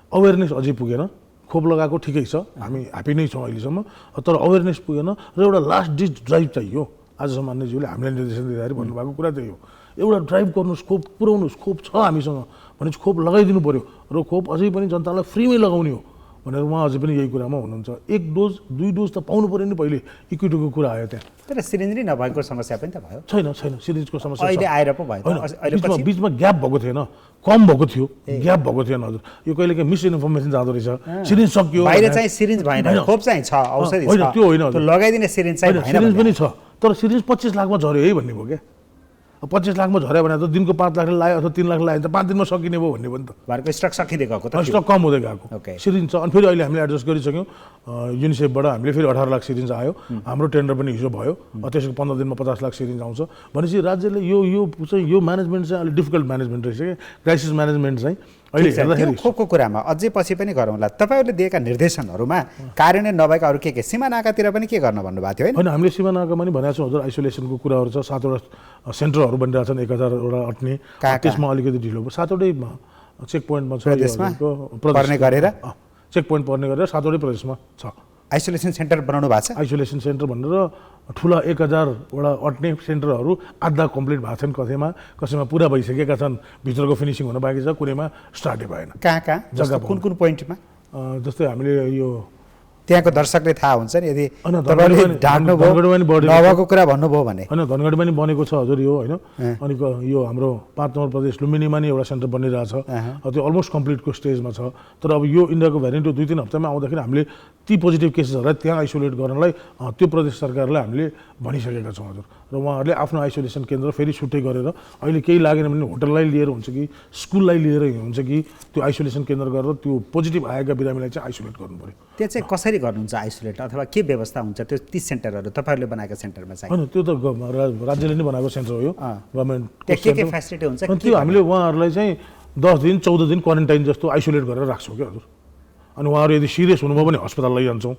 अवेरनेस अझै पुगेन खोप लगाएको ठिकै छ हामी ह्याप्पी नै छौँ अहिलेसम्म तर अवेरनेस पुगेन र एउटा लास्ट डिस ड्राइभ चाहियो आज सामान्यज्यूले हामीलाई निर्देशन दिँदाखेरि भन्नुभएको कुरा त्यही हो एउटा ड्राइभ गर्नुहोस् खोप पुऱ्याउनुहोस् खोप छ हामीसँग भनेपछि खोप लगाइदिनु पर्यो र खोप अझै पनि जनतालाई फ्रीमै लगाउने हो भनेर उहाँ अझै पनि यही कुरामा हुनुहुन्छ 1 डोज 2 डोज त पाउनु पर्यो नि पहिले इक्विटीको कुरा आयो त्यहाँ तर सिरिन्ज नै नभएको समस्या पनि त भयो छैन सिरिजको समस्या अहिले आएर पो भयो होइन अहिले बिचमा पछि बिचमा ग्याप भएको थिएन कम भएको थियो ग्याप भएको थिएन हजुर यो कहिले काहीँ मिसइन्फर्मेसन जाँदो रहेछ सिरिज सक्यो बाहिर भनेर। चाहिँ सिरिन्ज भएन होइन। खोप चाहिँ छ औषधि होइन, छ त्यो होइन हजुर। त्यो लगाइदिने सिरिन्ज चाहिँ होइन, भएन सिरिज भन्ने। पनि छ तर सिरिज 25 लाखमा झऱ्यो है भन्ने भयो क्या 25 लाखमा झऱ्यो भने त दिनको 5 लाख लायो अथवा 3 लाख लायो भने त 5 दिनमा सकिने भयो भन्ने पनि त भारतको स्टक सकिँदै गएको त स्टक कम हुँदै गएको ओके। सिरिन्ज छ अनि फेरि अहिले हामीले एडजस्ट गरिसक्यौँ युनिसेफबाट हामीले फेरि 18 लाख सिरिन्ज आयो हाम्रो टेन्डर पनि हिजो भयो त्यसको 15 दिनमा 50 लाख सिरिन्ज आउँछ भनेपछि राज्यले यो म्यानेजमेन्ट चाहिँ अलिक डिफिकल्ट म्यानेजमेन्ट रहेछ क्या क्राइसिस म्यानेजमेन्ट चाहिँ अहिले ठिक छ, त्यो हेर्दाखेरि खोपको कुरामा अझै पछि पनि गरौँला तपाईँहरूले दिएका निर्देशनहरूमा कार्यान्वयन नभएका अरू के सीमा नाकातिर पनि के गर्न भन्नुभएको थियो होइन होइन हामीले सिमानाका पनि भनेको छौँ हजुर आइसोलेसनको कुराहरू छ 7वटा सेन्टरहरू बनिरहेको छन् 1000वटा अट्ने कहाँ? त्यसमा अलिकति ढिलो 7वटै चेक पोइन्टमा छ यो प्रदेशमा? हजुरको पर्ने गरेर? चेक पोइन्ट पर्ने गरेर 7वटै प्रदेशमा छ आइसोलेसन सेन्टर बनाउनु भएको छ आइसोलेसन सेन्टर भनेर ठुला 1000वटा अट्ने सेन्टरहरू आधा कम्प्लिट भएको छन् कसैमा पुरा भइसकेका छन् भित्रको फिनिसिङ हुन बाँकी छ कुनैमा स्टार्टै भएन कहाँ कहाँ जग्गा जस्तो कुन पोइन्टमा जस्तै हामीले यो त्यहाँको दर्शकले थाहा हुन्छ नि यदि होइन, तपाईँले ढाक्नुभयो धनगढीमा नि बढेको छ। नभएको कुरा भन्नुभयो भने होइन धनगढीमा नि बनेको छ हजुर यो होइन अनि यो हाम्रो 5 नम्बर प्रदेश लुम्बिनीमा नि एउटा सेन्टर बनिरहेछ त्यो अलमोस्ट कम्प्लिटको स्टेजमा छ तर अब यो इन्डियाको भ्यारिएन्ट 2-3 हप्तामा आउँदाखेरि हामीले ती पोजिटिभ केसेसहरूलाई त्यहाँ आइसोलेट गर्नलाई त्यो प्रदेश सरकारलाई हामीले भनिसकेका छौँ हजुर र उहाँहरूले आफ्नो आइसोलेसन केन्द्र फेरि छुट्टै गरेर अहिले केही लागेन भने होटललाई लिएर हुन्छ कि स्कुललाई लिएर हुन्छ कि त्यो आइसोलेसन केन्द्र गरेर त्यो पोजिटिभ आएका बिरामीलाई चाहिँ आइसोलेट गर्नु पर्यो त्यो चाहिँ कसरी गर्नुहुन्छ आइसोलेट अथवा के व्यवस्था हुन्छ त्यो 30 सेन्टरहरू तपाईँहरूले बनाएका सेन्टरमा चाहिँ होइन त्यो त राज्यले नै बनाएको सेन्टर हो यो गभर्मेन्ट त्यहाँ के फेसिलिटी हुन्छ अनि त्यो हामीले उहाँहरूलाई चाहिँ 10 दिन 14 दिन क्वारेन्टाइन जस्तो आइसोलेट गरेर राख्छौँ क्या हजुर अनि उहाँहरू यदि सिरियस हुनुभयो भने अस्पताल लैजान्छौँ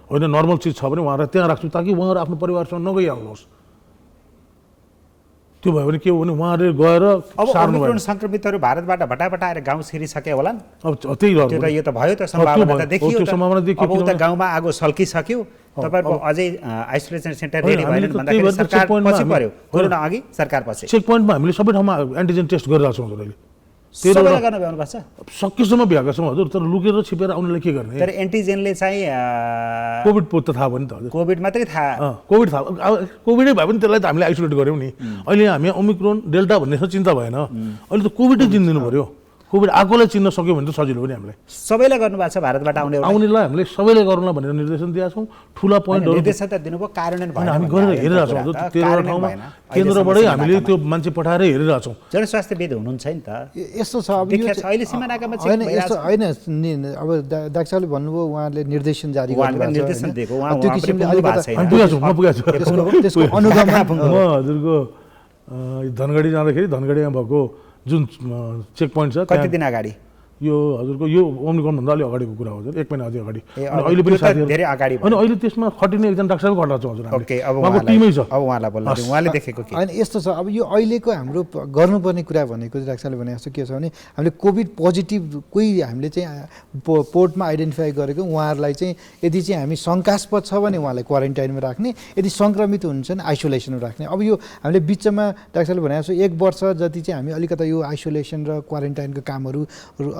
होइन नर्मल चिज छ भने उहाँहरूलाई त्यहाँ राख्छौँ ताकि उहाँहरू आफ्नो परिवारसँग नगइहाल्नुहोस् त्यो भयो भने के हो भने उहाँहरूले गएर अब सार्नु ओमिक्रोन भयो सङ्क्रमितहरू भारतबाट भटाभटाएर गाउँ छिरिसके होला नि अब त्यही त्यो गर्नु त यो त भयो त सम्भावना भयो। त देखियो त्यो त। सम्भावना देखियो, अब उता किनभने- गाउँमा आगो सल्किसक्यो तपाईँहरूको अझै आइसोलेसन सेन्टर होइन, रेडी हामीले भएन त भन्दाखेरि त्यही भएर त सरकार checkpoint मा पछि हामी- पर्यो कोरोना अघि सरकार पछि चेक पोइन्टमा हामीले सबै ठाउँमा एन्टिजेन टेस्ट गरिरहेको छौँ हजुर अहिले सबैलाई गर्न भ्याउनु भएको छ सकेसम्म भ्याएका छौँ हजुर तर लुकेर छिपेर आउनेलाई के गर्ने तर एन्टिजेनले चाहिँ कोभिड पोत त थाहा भयो नि त हजुर कोभिड मात्रै थाहा कोभिड थाहा अब कोभिडै भयो भने त्यसलाई त हामीले आइसोलेट गऱ्यौँ नि अहिले हामी ओमिक्रोन डेल्टा भन्ने चिन्ता भएन अहिले त कोभिडै चिनिदिनु पऱ्यो कोभिड आएकोलाई चिन्न सक्यो भने त सजिलो हो नि हामीलाई सबैलाई गर्नु भएको छ भारतबाट आउने एउटा आउनेलाई हामीले सबैले गरौँला भनेर निर्देशन दिएका छौँ ठुला पोइन्टहरू निर्देशन त दिनुभयो कार्यान्वयन भएन हामी भन्ने गरेर आयो हेरिरहेको छौँ कुरा त। हजुर 13 कार्यान्वयन ठाउँमा भएन। केन्द्रबाटै अहिलेसम्म हामीले सीमा त्यो मान्छे पठाएर हेरिरहेको छौँ जनस्वास्थ्यविद हुनुहुन्छ नि त यस्तो छ अब देखिया छ, अहिले सिमानाकामा चेक होइन भइरहेछ। यस्तो होइन अब डाक्टरले भन्नुभयो उहाँले निर्देशन जारी उहाँले गर्नुभएको छ, निर्देशन होइन? दिएको, अब उहाँ त्यो पनि किसिमले पुग्नु भएको अलिकता छैन। हामी पुगेको छु म पुगेको छु त्यसको अनुगमन म हजुरको धनगढी जाँदाखेरि धनगढीमा भएको जुन चेक पोइन्ट छ कति त्यहाँ दिन अगाडि यो हजुरको यो ओमिक्रोनभन्दा अलि अगाडिको कुरा हो हजुर 1 महिना अझै अगाडि ए, अनि अब अहिले पनि त्यो त साथीहरू धेरै अगाडि भयो। अनि अहिले त्यसमा खटिने एकजना डाक्टर साहब घटाएको छौँ हजुर हामीले। ओके अब उहाँको टिमै छ अब उहाँलाई बोल्नु दिउँ। उहाँले देखेको के होइन यस्तो छ अब यो अहिलेको हाम्रो गर्नुपर्ने कुरा भनेको चाहिँ डाक्टरले भने जस्तो के छ भने हामीले कोभिड पोजिटिभ कोही हामीले चाहिँ पोर्टमा आइडेन्टिफाई गरेको उहाँहरूलाई चाहिँ यदि चाहिँ हामी शङ्कास्पद छ भने उहाँलाई क्वारेन्टाइनमा राख्ने यदि सङ्क्रमित हुन्छ भने आइसोलेसनमा राख्ने अब यो हामीले बिचमा डाक्टरले भने जस्तो 1 वर्ष जति चाहिँ हामी अलिकता यो आइसोलेसन र क्वारेन्टाइनको कामहरू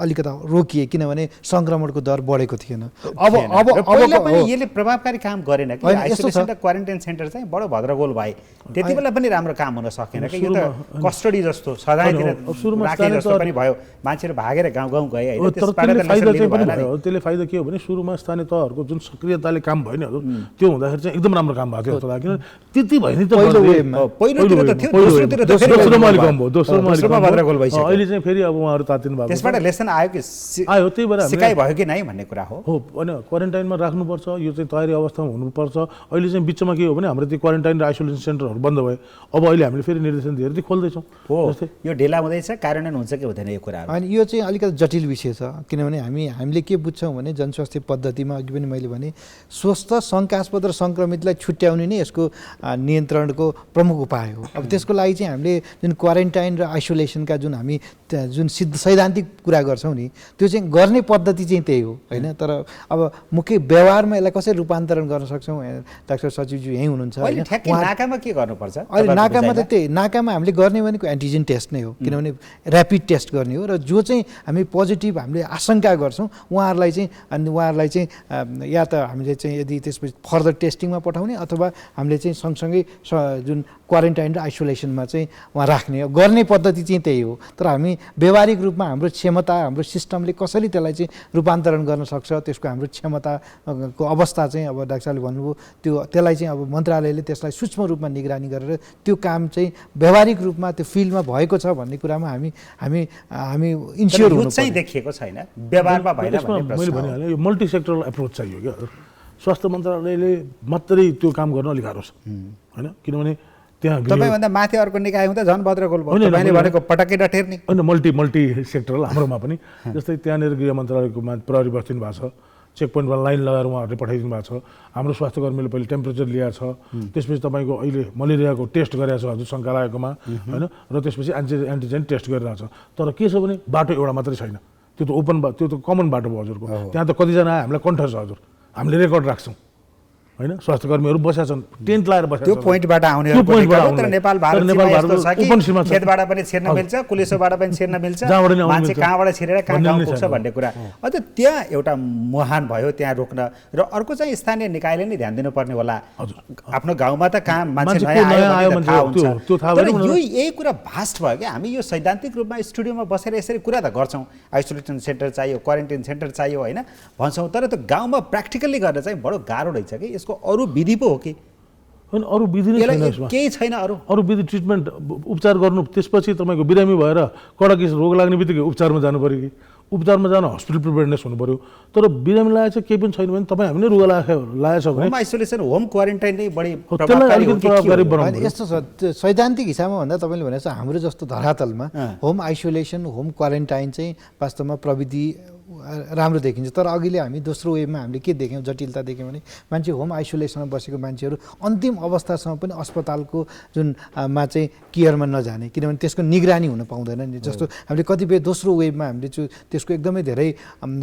अलिकता रोकिए किनभने सङ्क्रमणको दर बढेको थिएन। पहिला पनि यसले प्रभावकारी काम गरेन कि होइन, यस्तो आइसोलेसन छ। र क्वारेन्टाइन सेन्टर चाहिँ बडो भद्रगोल भए त्यति बेला पनि राम्रो काम हुन सकेन कि यो त कस्टडी जस्तो सजायतिर अब सुरुमा राखे स्थानीय जस्तो पनि भयो मान्छेहरू भागेर गाउँ गाउँ गए होइन तर त्यसबाट त्यसले त फाइदा लेसन चाहिँ पनि लिनु भएन नि। भयो। त्यसले फाइदा के हो भने सुरुमा स्थानीय तहहरूको जुन सक्रियताले काम भयो नि हजुर त्यो हुँदाखेरि चाहिँ एकदम राम्रो काम भएको थियो जस्तो लाग्यो। त्यति भयो नि त पहिलो गर्दै। वेभमा। पहिलोतिर त थियो पहिलो दोस्रोतिर त फेरि दोस्रोमा अलिक कम भयो। दोस्रोमा अलिक दोस्रोमा कम भयो। भद्रगोल भइसक्यो। अहिले चाहिँ फेरि अब उहाँहरू तातिनु भएको छ। त्यसबाट लेसन आयो कि आयो त्यही भएर सिकाइ भयो कि नै भन्ने कुरा हो। हो होइन क्वारेन्टाइनमा राख्नुपर्छ यो चाहिँ तयारी अवस्थामा हुनुपर्छ। अहिले चाहिँ बिचमा के हो भने हाम्रो त्यो क्वारेन्टाइन र आइसोलेसन सेन्टरहरू बन्द भयो। अब अहिले हामीले फेरि निर्देशन दिएर त्यो खोल्दैछौँ। हो जस्तै यो ढिला हुँदैछ कार्यान्वयन हुन्छ कि हुँदैन यो कुराहरू। अनि यो चाहिँ अलिकति जटिल विषय छ किनभने हामीले के बुझ्छौँ भने जनस्वास्थ्य पद्धतिमा अघि पनि मैले भने स्वस्थ शङ्कास्पद र सङ्क्रमितलाई छुट्याउने नै यसको नियन्त्रणको प्रमुख उपाय हो। अब त्यसको लागि चाहिँ हामीले जुन क्वारेन्टाइन र आइसोलेसनका जुन हामी जुन सैद्धान्तिक कुरा गर्छौँ नि त्यो चाहिँ गर्ने पद्धति चाहिँ त्यही हो होइन। तर अब मुख्य व्यवहारमा यसलाई कसरी रूपान्तरण गर्न सक्छौँ डाक्टर सचिवज्यू यहीँ हुनुहुन्छ अहिले होइन। ठ्याक्कै नाकामा के गर्नुपर्छ अहिले नाकामा त त्यही नाकामा हामीले गर्ने भनेको एन्टिजेन टेस्ट नै हो किनभने ऱ्यापिड टेस्ट गर्ने हो र जो चाहिँ हामी पोजिटिभ हामीले आशंका गर्छौँ उहाँहरूलाई चाहिँ या त हामीले चाहिँ यदि त्यसपछि फर्दर टेस्टिङमा पठाउने अथवा हामीले चाहिँ सँगसँगै जुन क्वारेन्टाइन र आइसोलेसनमा चाहिँ उहाँ राख्ने गर्ने पद्धति चाहिँ त्यही हो। तर हामी व्यावहारिक रूपमा हाम्रो क्षमता हाम्रो सिस्टमले कसरी त्यसलाई चाहिँ रूपान्तरण गर्न सक्छ त्यसको हाम्रो क्षमताको अवस्था चाहिँ अब डाक्टर साहबले भन्नुभयो त्यसलाई चाहिँ अब मन्त्रालयले त्यसलाई सूक्ष्म रूपमा निगरानी गरेर त्यो काम चाहिँ व्यावहारिक रूपमा त्यो फिल्डमा भएको छ भन्ने कुरामा हामी इन्स्योर हुनु चाहिँ देखिएको छैन व्यवहारमा भएन यसमा भन्ने मैले प्रश्न हो। भनिहालेँ यो मल्टी सेक्टरल एप्रोच चाहियो क्या स्वास्थ्य मन्त्रालयले मात्रै त्यो काम गर्न अलिक गाह्रो छ होइन किनभने त्यहाँ तपाईँभन्दा माथि अर्को निकाय हुँदा झन् भद्रगोल भयो। होइन, तपाईँले होइन। भनेको पटक्कै नटेर्ने। होइन मल्टी सेक्टरल हाम्रोमा पनि जस्तै त्यहाँनिर गृह मन्त्रालयको प्रहरी बस्दिनु भएको छ चेक पोइन्टमा लाइन लगाएर उहाँहरूले पठाइदिनु भएको छ। हाम्रो स्वास्थ्यकर्मीले पहिले टेम्परेचर लिएको छ त्यसपछि तपाईँको अहिले मलेरियाको टेस्ट गरेको छ हजुर शङ्का लागेकोमा होइन र त्यसपछि एन्टिजेन टेस्ट गरिरहेको छ। तर के छ भने बाटो एउटा मात्रै छैन त्यो त ओपन त्यो त कमन बाटो भयो हजुरको। त्यहाँ त कतिजना आयो हामीलाई कन्ठ छ हजुर हामीले रेकर्ड राख्छौँ होइन स्वास्थ्यकर्मीहरू बसेका छन् टेन्ट लगाएर बसेका त्यो छन्। पोइन्टबाट आउने त्यो पोइन्टबाट आउने। तर नेपाल भारत तर नेपाल सीमा यस्तो भारत छ कि ओपन सीमा छ। खेतबाट पनि छिर्न मिल्छ कुलेसोबाट पनि छिर्न मिल्छ जहाँबाट नि आउनु मान्छे मिल्छ। कहाँबाट छिरेर कहाँ भन्ने गाउँ नै पुग्छ छैन। भन्ने कुरा अझ त्यहाँ एउटा मुहान भयो त्यहाँ रोक्न र अर्को चाहिँ स्थानीय निकायले नै ध्यान दिनुपर्ने होला। आफ्नो गाउँमा त कहाँ मान्छे मान्छे को नयाँ आयो नयाँ आयो भने भने थाहा त्यो हुन्छ थाहा तर भएन यो यही कुरा भास्ट भयो कि हामी यो सैद्धान्तिक रूपमा स्टुडियोमा बसेर यसरी कुरा त गर्छौँ आइसोलेसन सेन्टर चाहियो क्वारेन्टाइन सेन्टर चाहियो होइन भन्छौँ तर त्यो गाउँमा प्र्याक्टिकल्ली गर्न चाहिँ बडो गाह्रो रहेछ कि यसको अरू विधि पो हो कि होइन अरू विधि नै छैन यसलाई यसमा केही छैन अरू विधि ट्रिटमेन्ट उपचार गर्नु त्यसपछि तपाईँको बिरामी भएर कडक रोग लाग्ने बित्तिकै उपचारमा जानु पऱ्यो कि उपचारमा जान हस्पिटल प्रिपेयर्डनेस हुनु पऱ्यो। तर बिरामी लागेको छ केही पनि छैन भने तपाईँ हामीले रुगा लागेछ भने होम आइसोलेसन होम क्वारेन्टाइन नै बढी त्यसलाई प्रभावकारी हो अलिकति कि के हो? प्रभावकारी बनाउनु होइन, यस्तो छ त्यो सैद्धान्तिक हिसाबमा भन्दा तपाईँले भने जस्तो हाम्रो जस्तो धरातलमा होम आइसोलेसन होम क्वारेन्टाइन चाहिँ वास्तवमा प्रविधि राम्रो देखिन्छ। तर अघिले हामी दोस्रो वेभमा हामीले के देख्यौँ जटिलता देख्यौँ भने मान्छे होम आइसोलेसनमा बसेको मान्छेहरू अन्तिम अवस्थासम्म पनि अस्पतालको जुन मा चाहिँ केयरमा नजाने किनभने त्यसको निगरानी हुन पाउँदैन नि। जस्तो हामीले कतिपय दोस्रो वेभमा हामीले त्यसको एकदमै धेरै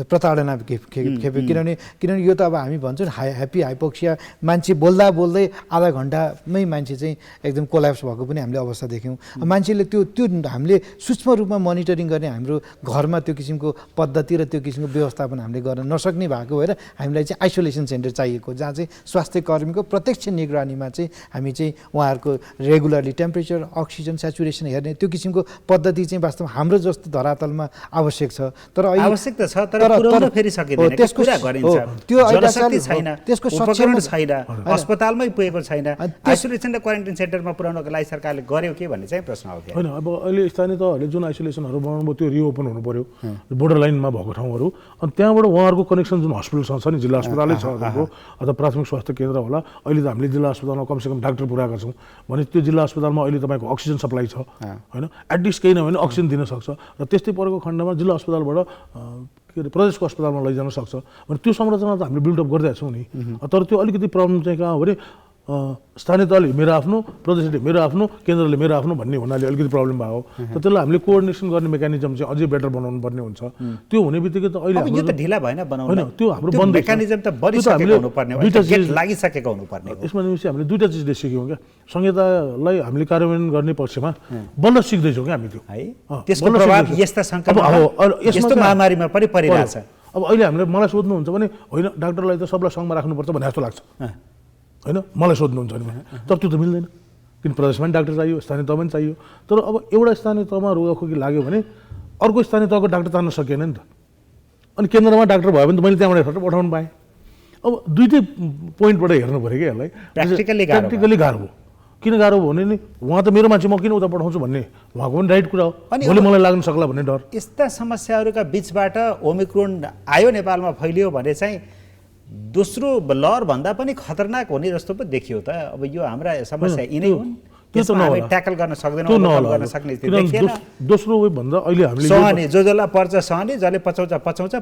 प्रताडना खेप्यौँ किनभने यो त अब हामी भन्छौँ ह्याप्पी हाइपोक्सिया मान्छे बोल्दा बोल्दै आधा घन्टामै मान्छे चाहिँ एकदम कोल्याप्स भएको पनि हामीले अवस्था देख्यौँ। मान्छेले त्यो हामीले सूक्ष्म रूपमा मोनिटरिङ गर्ने हाम्रो घरमा त्यो किसिमको पद्धति र त्यो किसिमको व्यवस्थापन हामीले गर्न नसक्ने भएको भएर हामीलाई चाहिँ आइसोलेसन सेन्टर चाहिएको जहाँ चाहिँ स्वास्थ्य कर्मीको प्रत्यक्ष निगरानीमा चाहिँ हामी चाहिँ उहाँहरूको रेगुलरली टेम्परेचर अक्सिजन सेचुरेसन हेर्ने त्यो किसिमको पद्धति चाहिँ वास्तवमा हाम्रो जस्तो धरातलमा आवश्यक छ। तर आवश्यक त छ तर पुर्याउन फेरि सकिँदैन कि कुरा गरिन्छ त्यो जनशक्ति छैन त्यसको उपकरण सक्षम छैन अस्पतालमै पुगेको छैन आइसोलेसन र क्वारेन्टाइन सेन्टरमा पुर्याउनको लागि सरकारले गर्यो के भन्ने चाहिँ प्रश्न हो। होइन अब अहिले स्थानीय तहहरूले जुन आइसोलेसनहरू बनाउनु भयो त्यो रिओपन हुनु पऱ्यो बोर्डर लाइनमा भएको ठाउँहरू अनि त्यहाँबाट उहाँहरूको कनेक्सन जुन हस्पिटलसँग छ नि जिल्ला अस्पतालै छ उहाँको अथवा प्राथमिक स्वास्थ्य केन्द्र होला अहिले त हामीले जिल्ला अस्पतालमा कमसेकम डाक्टर पुऱ्याएका छौँ भने त्यो जिल्ला अस्पतालमा अहिले तपाईँको अक्सिजन सप्लाई छ होइन एटलिस्ट केही नभए अक्सिजन दिन सक्छ र त्यस्तै परेको खण्डमा जिल्ला अस्पतालबाट के अरे प्रदेशको अस्पतालमा लैजान सक्छ भने त्यो संरचना त हामीले बिल्डअप गरिरहेको छौँ नि। तर त्यो अलिकति प्रब्लम चाहिँ कहाँ हो भने स्थानीय तहले मेरो आफ्नो, प्रदेशले मेरो आफ्नो, केन्द्रले मेरो आफ्नो भन्ने हुनाले अलिकति प्रब्लम भयो तर त्यसलाई हामीले कोअर्डिनेसन गर्ने मेकानिजम चाहिँ अझै बेटर बनाउनु पर्ने हुन्छ। त्यो हुने बित्तिकै त अहिले अब यो त ढिला भएन बनाउन, होइन त्यो हाम्रो बन्द मेकानिजम त बनिसकेको हुनुपर्ने हो, गेट लागिसकेको हुनुपर्ने हो। यसमा निश्चय हामीले दुईटा चिजले सिक्यौँ क्या, संहितालाई हामीले कार्यान्वयन गर्ने पक्षमा बल्ल सिक्दैछौँ क्या हामी त्यो है। त्यसको प्रभाव यस्ता सङ्कटमा यस्तो महामारीमा पनि परिरहेछ। अब अहिले हामीले मलाई सोध्नुहुन्छ भने होइन डाक्टरलाई त सबलाई सँगमा राख्नुपर्छ भने जस्तो लाग्छ होइन, मलाई सोध्नुहुन्छ भने तर त्यो त मिल्दैन, किन प्रदेशमा पनि डाक्टर चाहियो, स्थानीय तहमा पनि चाहियो। तर अब एउटा स्थानीय तहमा रोगखोकी लाग्यो भने अर्को स्थानीय तहको डाक्टर तान्न सकिएन नि त, अनि केन्द्रमा डाक्टर भयो भने त मैले त्यहाँबाट पठाउनु पाएँ। अब दुइटै पोइन्टबाट हेर्नु पऱ्यो क्या यसलाई, प्र्याक्टिकली गाह्रो हो। किन गाह्रो भयो भने नि उहाँ त मेरो मान्छे म किन उता पठाउँछु भन्ने उहाँको पनि राइट कुरा हो, भोलि मलाई लाग्न सक्ला भन्ने डर। यस्ता समस्याहरूका बिचबाट ओमिक्रोन आयो नेपालमा फैलियो भने चाहिँ दोस्रो लहरभन्दा पनि खतरनाक हुने जस्तो पो देखियो त। अब यो हाम्रा समस्या यिनै हुन्, त्यसमा हामी ट्याकल गर्न सक्दैनौँ, गर्न सक्ने स्थिति देखिएन। दोस्रो भन्दा अहिले हामीले सहने जसलाई पर्छ सहने, जसले पचाउँछ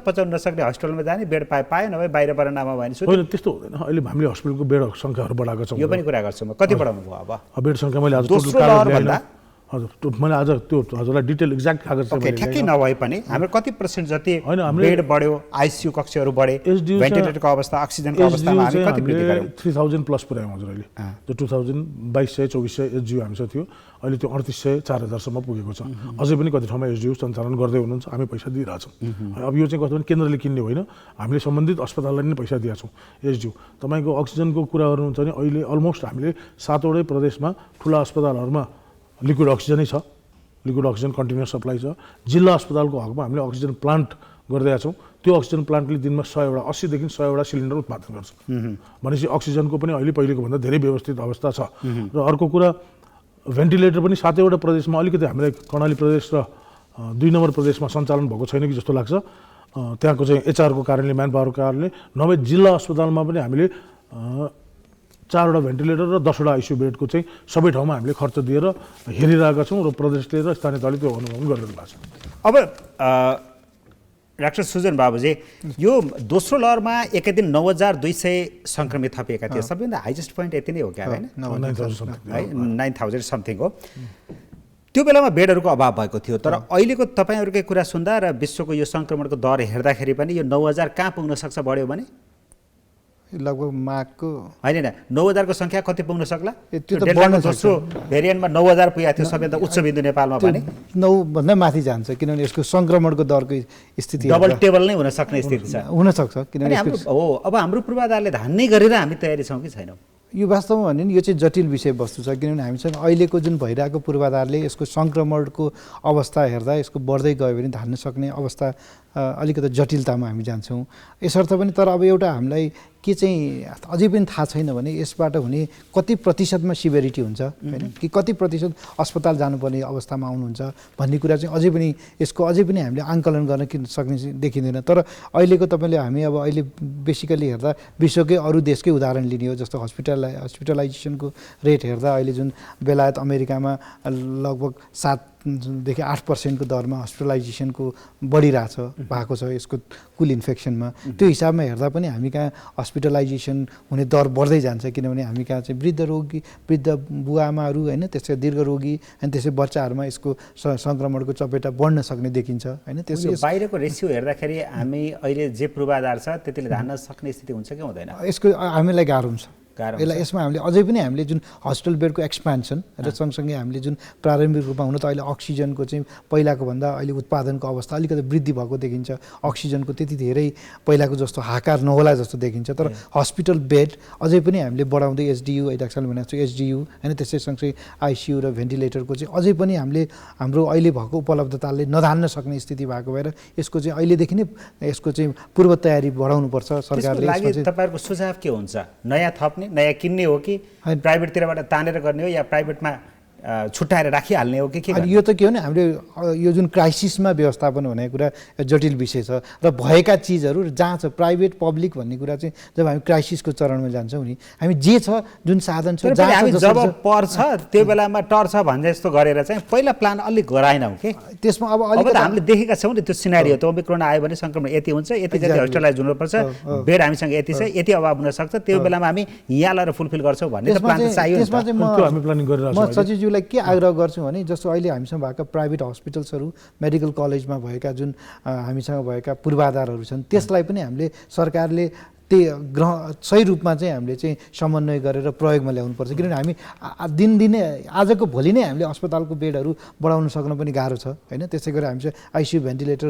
पचाउन नसक्ने हस्पिटलमा जाने, बेड पाए नभए बाहिरबाट नामा भयो भने होइन त्यस्तो हुँदैन। अहिले हामीले हस्पिटलको बेड सङ्ख्याहरू बढाएको छौँ, यो पनि कुरा गर्छु म। कति बढाउनु भयो अब बेड सङ्ख्या? मैले आज दोस्रो लहरभन्दा हजुर मैले आज त्यो हजुरलाई डिटेल एक्ज्याक्ट कागज ठ्याक्कै नभए पनि हाम्रो कति % जति बेड बढ्यो, आइसियु कक्षहरू बढे, भेन्टिलेटरको अवस्था, अक्सिजनको अवस्थामा हामी कति वृद्धि गर्यौँ? 3000 प्लस पुऱ्यायौँ हजुर। अहिले त्यो 2200-2400 एसडियु हामीसँग थियो, अहिले त्यो 3800-4000सम्म पुगेको छ। अझै पनि कति ठाउँमा एसडियु सञ्चालन गर्दै हुनुहुन्छ, हामी पैसा दिइरहेछौँ। अब यो चाहिँ कस्तो भने केन्द्रले किन्ने होइन, हामीले सम्बन्धित अस्पताललाई नै पैसा दिएका छौँ। एसडियु तपाईँको अक्सिजनको कुरा गर्नुहुन्छ भने अहिले अलमोस्ट हामीले 7वटै प्रदेशमा ठुला अस्पतालहरूमा लिक्विड अक्सिजनै छ, लिक्विड अक्सिजन कन्टिन्युस सप्लाई छ। जिल्ला अस्पतालको हकमा हामीले अक्सिजन प्लान्ट गरिदिएका छौँ। त्यो अक्सिजन प्लान्टले दिनमा 100 वटा 80देखि 100 वटा सिलिन्डर उत्पादन गर्छ। भनेपछि अक्सिजनको पनि अहिले पहिलेको भन्दा धेरै व्यवस्थित अवस्था छ। र अर्को कुरा भेन्टिलेटर पनि 7वटा प्रदेशमा अलिकति हामीलाई कर्णाली प्रदेश र 2 नम्बर प्रदेशमा सञ्चालन भएको छैन कि जस्तो लाग्छ। त्यहाँको चाहिँ एचआरको कारणले, म्यान पावरको कारणले, नभए जिल्ला अस्पतालमा पनि हामीले 4वटा भेन्टिलेटर र 10वटा आइसियु बेडको चाहिँ सबै ठाउँमा हामीले खर्च दिएर हेरिरहेका छौँ र प्रदेशले र स्थानीय तहले त्यो अनुभव गरिदिनु भएको छ। अब डाक्टर सुजन बाबुजी, यो दोस्रो लहरमा एकै दिन 9200 सङ्क्रमित थपिएका थिए, सबैभन्दा हाइएस्ट पोइन्ट यति नै हो क्या होइन? 9000 समथिङ हो। त्यो बेलामा बेडहरूको अभाव भएको थियो, तर अहिलेको तपाईँहरूकै कुरा सुन्दा र विश्वको यो सङ्क्रमणको दर हेर्दाखेरि पनि यो 9000 कहाँ पुग्न सक्छ बढ्यो भने? लगभग माघको होइन 9000को सङ्ख्या कति पुग्न सक्ला? दोस्रो भेरिएन्टमा 9000 पुगेको थियो, सबैभन्दा उच्च बिन्दु नेपालमा पनि 9 भन्दा माथि जान्छ, किनभने यसको सङ्क्रमणको दरको स्थिति डबल टेबल नै हुन सक्ने स्थिति छ। हुनसक्छ, किनभने अब हाम्रो पूर्वाधारले धान नै गरेर हामी तयारी छौँ कि छैनौँ? यो वास्तवमा भने नि यो चाहिँ जटिल विषयवस्तु छ, किनभने हामीसँग अहिलेको जुन भइरहेको पूर्वाधारले यसको सङ्क्रमणको अवस्था हेर्दा यसको बढ्दै गयो भने धान्न सक्ने अवस्था अलिकति जटिलतामा हामी जान्छौँ यसर्थ पनि। तर अब एउटा हामीलाई के चाहिँ अझै पनि थाहा छैन भने यसबाट हुने कति प्रतिशतमा सिभिरिटी हुन्छ होइन, कि कति प्रतिशत अस्पताल जानुपर्ने अवस्थामा आउनुहुन्छ भन्ने कुरा चाहिँ अझै पनि यसको अझै पनि हामीले आङ्कलन गर्न सक्ने देखिँदैन। तर अहिलेको तपाईँले हामी अब अहिले बेसिकली हेर्दा विश्वकै अरू देशकै उदाहरण लिने हो, जस्तो हस्पिटलाइजेसनको रेट हेर्दा अहिले जुन बेलायत अमेरिकामा लगभग 7देखि 8% दरमा हस्पिटलाइजेसनको बढिरहेछ भएको छ यसको कुल इन्फेक्सनमा। त्यो हिसाबमा हेर्दा पनि हामी कहाँ हस्पिटलाइजेसन हुने दर बढ्दै जान्छ, किनभने हामी कहाँ चाहिँ वृद्ध बुवाआमाहरू होइन, त्यसै दीर्घरोगी अनि त्यसै बच्चाहरूमा यसको सङ्क्रमणको चपेटा बढ्न सक्ने देखिन्छ होइन। त्यसै बाहिरको रेसियो हेर्दाखेरि हामी अहिले जे पूर्वाधार छ त्यतिले धान्न सक्ने स्थिति हुन्छ कि हुँदैन? यसको हामीलाई गाह्रो हुन्छ यसमा। हामीले अझै पनि हामीले जुन हस्पिटल बेडको एक्सपान्सन र सँगसँगै हामीले जुन प्रारम्भिक रूपमा हुन त अहिले अक्सिजनको चाहिँ पहिलाको भन्दा अहिले उत्पादनको अवस्था अलिकति वृद्धि भएको देखिन्छ। अक्सिजनको त्यति धेरै पहिलाको जस्तो हाकार नहोला जस्तो देखिन्छ, तर हस्पिटल बेड अझै पनि हामीले बढाउँदै एसडियु डाक्टरले भनेको छ एसडियु होइन, त्यसै सँगसँगै आइसियु र भेन्टिलेटरको चाहिँ अझै पनि हामीले हाम्रो अहिले भएको उपलब्धताले नधान्न सक्ने स्थिति भएको भएर यसको चाहिँ अहिलेदेखि नै यसको चाहिँ पूर्व तयारी बढाउनुपर्छ सरकारले। तपाईँहरूको सुझाव के हुन्छ? नयाँ थप्ने, नयाँ किन्ने हो कि प्राइभेटतिरबाट तानेर गर्ने हो, या प्राइभेटमा छुट्याएर राखिहाल्ने हो कि के अनि यो त के हो भने हामीले यो जुन क्राइसिसमा व्यवस्थापन भन्ने कुरा जटिल विषय छ र भएका चिजहरू जहाँ छ प्राइभेट पब्लिक भन्ने कुरा चाहिँ जब हामी क्राइसिसको चरणमा जान्छौँ नि हामी जे छ जुन साधन छ तर पनि हामी जहाँ जब पर्छ त्यो बेलामा टर्छ भन्ने जस्तो गरेर चाहिँ पहिला प्लान अलिक गराएनौँ कि त्यसमा अब अब त अलिकति हामीले देखेका छौँ नि त्यो सिनारियो त ओमिक्रोन आयो भने सङ्क्रमण यति हुन्छ यति जति हस्पिटलाइज हुनुपर्छ बेड हामीसँग यति छ यति अभाव हुनसक्छ त्यो बेलामा हामी यहाँ लगाएर फुलफिल गर्छौँ भन्ने त प्लान त चाहियो नि त्यसमा त। चाहिँ त्यो हामी प्लानिङ गरिरहेको म छौँ। सचिवज्यूलाई के आग्रह गर्छु भने जस्तो अहिले हामीसँग भएका प्राइभेट हस्पिटल्सहरू मेडिकल कलेजमा भएका जुन हामीसँग भएका पूर्वाधारहरू छन् त्यसलाई पनि हामीले सरकारले सही रूपमा चाहिँ हामीले चाहिँ समन्वय गरेर प्रयोगमा ल्याउनुपर्छ किनभने हामी दिनदिनै आजको भोलि नै हामीले अस्पतालको बेडहरू बढाउन सक्न पनि गाह्रो छ होइन। त्यसै गरी हामी चाहिँ आइसियु भेन्टिलेटर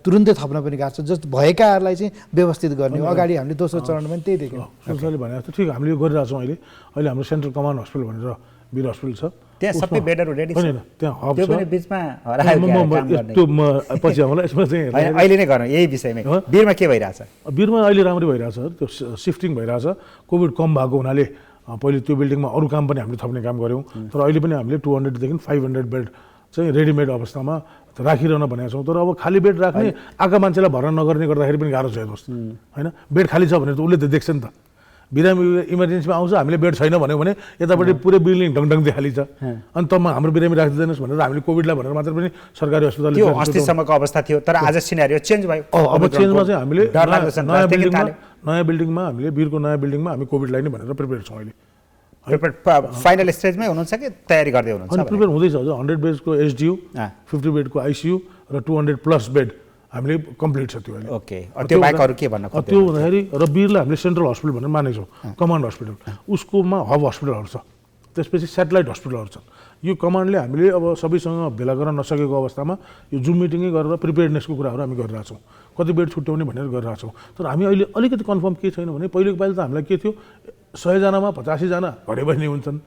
तुरुन्तै थप्न पनि गाह्रो छ। जस्ट भएकाहरूलाई चाहिँ व्यवस्थित गर्ने हो। अगाडि हामीले दोस्रो चरणमा पनि त्यही देख्यौँ। सुशान्तले भने जस्तो ठिक हामीले गरिरहेछौँ। अहिले हाम्रो सेन्ट्रल कमान्ड हस्पिटल भनेर वीर हस्पिटल छ, त्यहाँ सबै बेडहरू रेडी छ, होइन त्यहाँ हब त्यो छ। पनि बिचमा हरायो क्या काम गर्ने। त्यो म पछि आउँला यसमा चाहिँ होइन, अहिले नै गरौँ यही विषयमै। वीरमा के भइरहेछ? वीरमा अहिले राम्रै भइरहेछ, त्यो सिफ्टिङ भइरहेछ। कोभिड कम भएको हुनाले पहिले त्यो बिल्डिङमा अरू काम पनि हामीले थप्ने काम गऱ्यौँ। तर अहिले पनि हामीले 200 देखि 500 बेड चाहिँ रेडिमेड अवस्थामा राखिरहन भनेका छौँ। तर अब खाली बेड राख्ने आएका मान्छेलाई भर्ना नगर्ने गर्दाखेरि पनि गाह्रो छ हेर्नुहोस् होइन। बेड खाली छ भनेर त उसले त देख्छ नि त। बिरामी इमर्जेन्सीमा आउँछ, हामीले बेड छैन भन्यो भने यतापट्टि पुरै बिल्डिङ ढङढङ देखाली छ। अनि तब हाम्रो बिरामी राखिदिनुहोस् भनेर हामीले कोभिडलाई भनेर मात्र पनि सरकारी अस्पताल त्यो अस्तिसम्मको अवस्था थियो, तर आज सिनारियो चेन्ज भयो। अब चेन्जमा चाहिँ हामीले डर लाग्दो छ नि त, नयाँ बिल्डिङमा हामीले वीरको नयाँ बिल्डिङमा हामी कोभिडलाई नै भनेर प्रिपेयर छौँ अहिले। फाइनल स्टेजमै हुनुहुन्छ कि तयारी गर्दै हुनुहुन्छ? अनि प्रिपेयर हुँदैछ हजुर। 100 बेडको एसडियू, 50 बेडको आइसियू र 200+ बेड हामीले कम्प्लिट छ त्यो अहिले। ओके, त्यो बाहेक अरू के भन्न खोज्दै? त्यो भन्दाखेरि र वीरलाई हामीले सेन्ट्रल हस्पिटल भनेर मानेको छौँ, कमान्ड हस्पिटल। उसकोमा हब हस्पिटलहरू छ, त्यसपछि सेटेलाइट हस्पिटलहरू छन्। यो कमान्डले हामीले अब सबैसँग भेला गर्न नसकेको अवस्थामा यो जुम मिटिङै गरेर प्रिपेयरनेसको कुराहरू हामी गरिरहेछौँ। कति बेड छुट्याउने भनेर गरिरहेछौँ। तर हामी अहिले अलिकति कन्फर्म के छैन भने पहिलेको पालि त हामीलाई के थियो, 100 जनामा 85 जना घरे बस्ने हुन्छन्,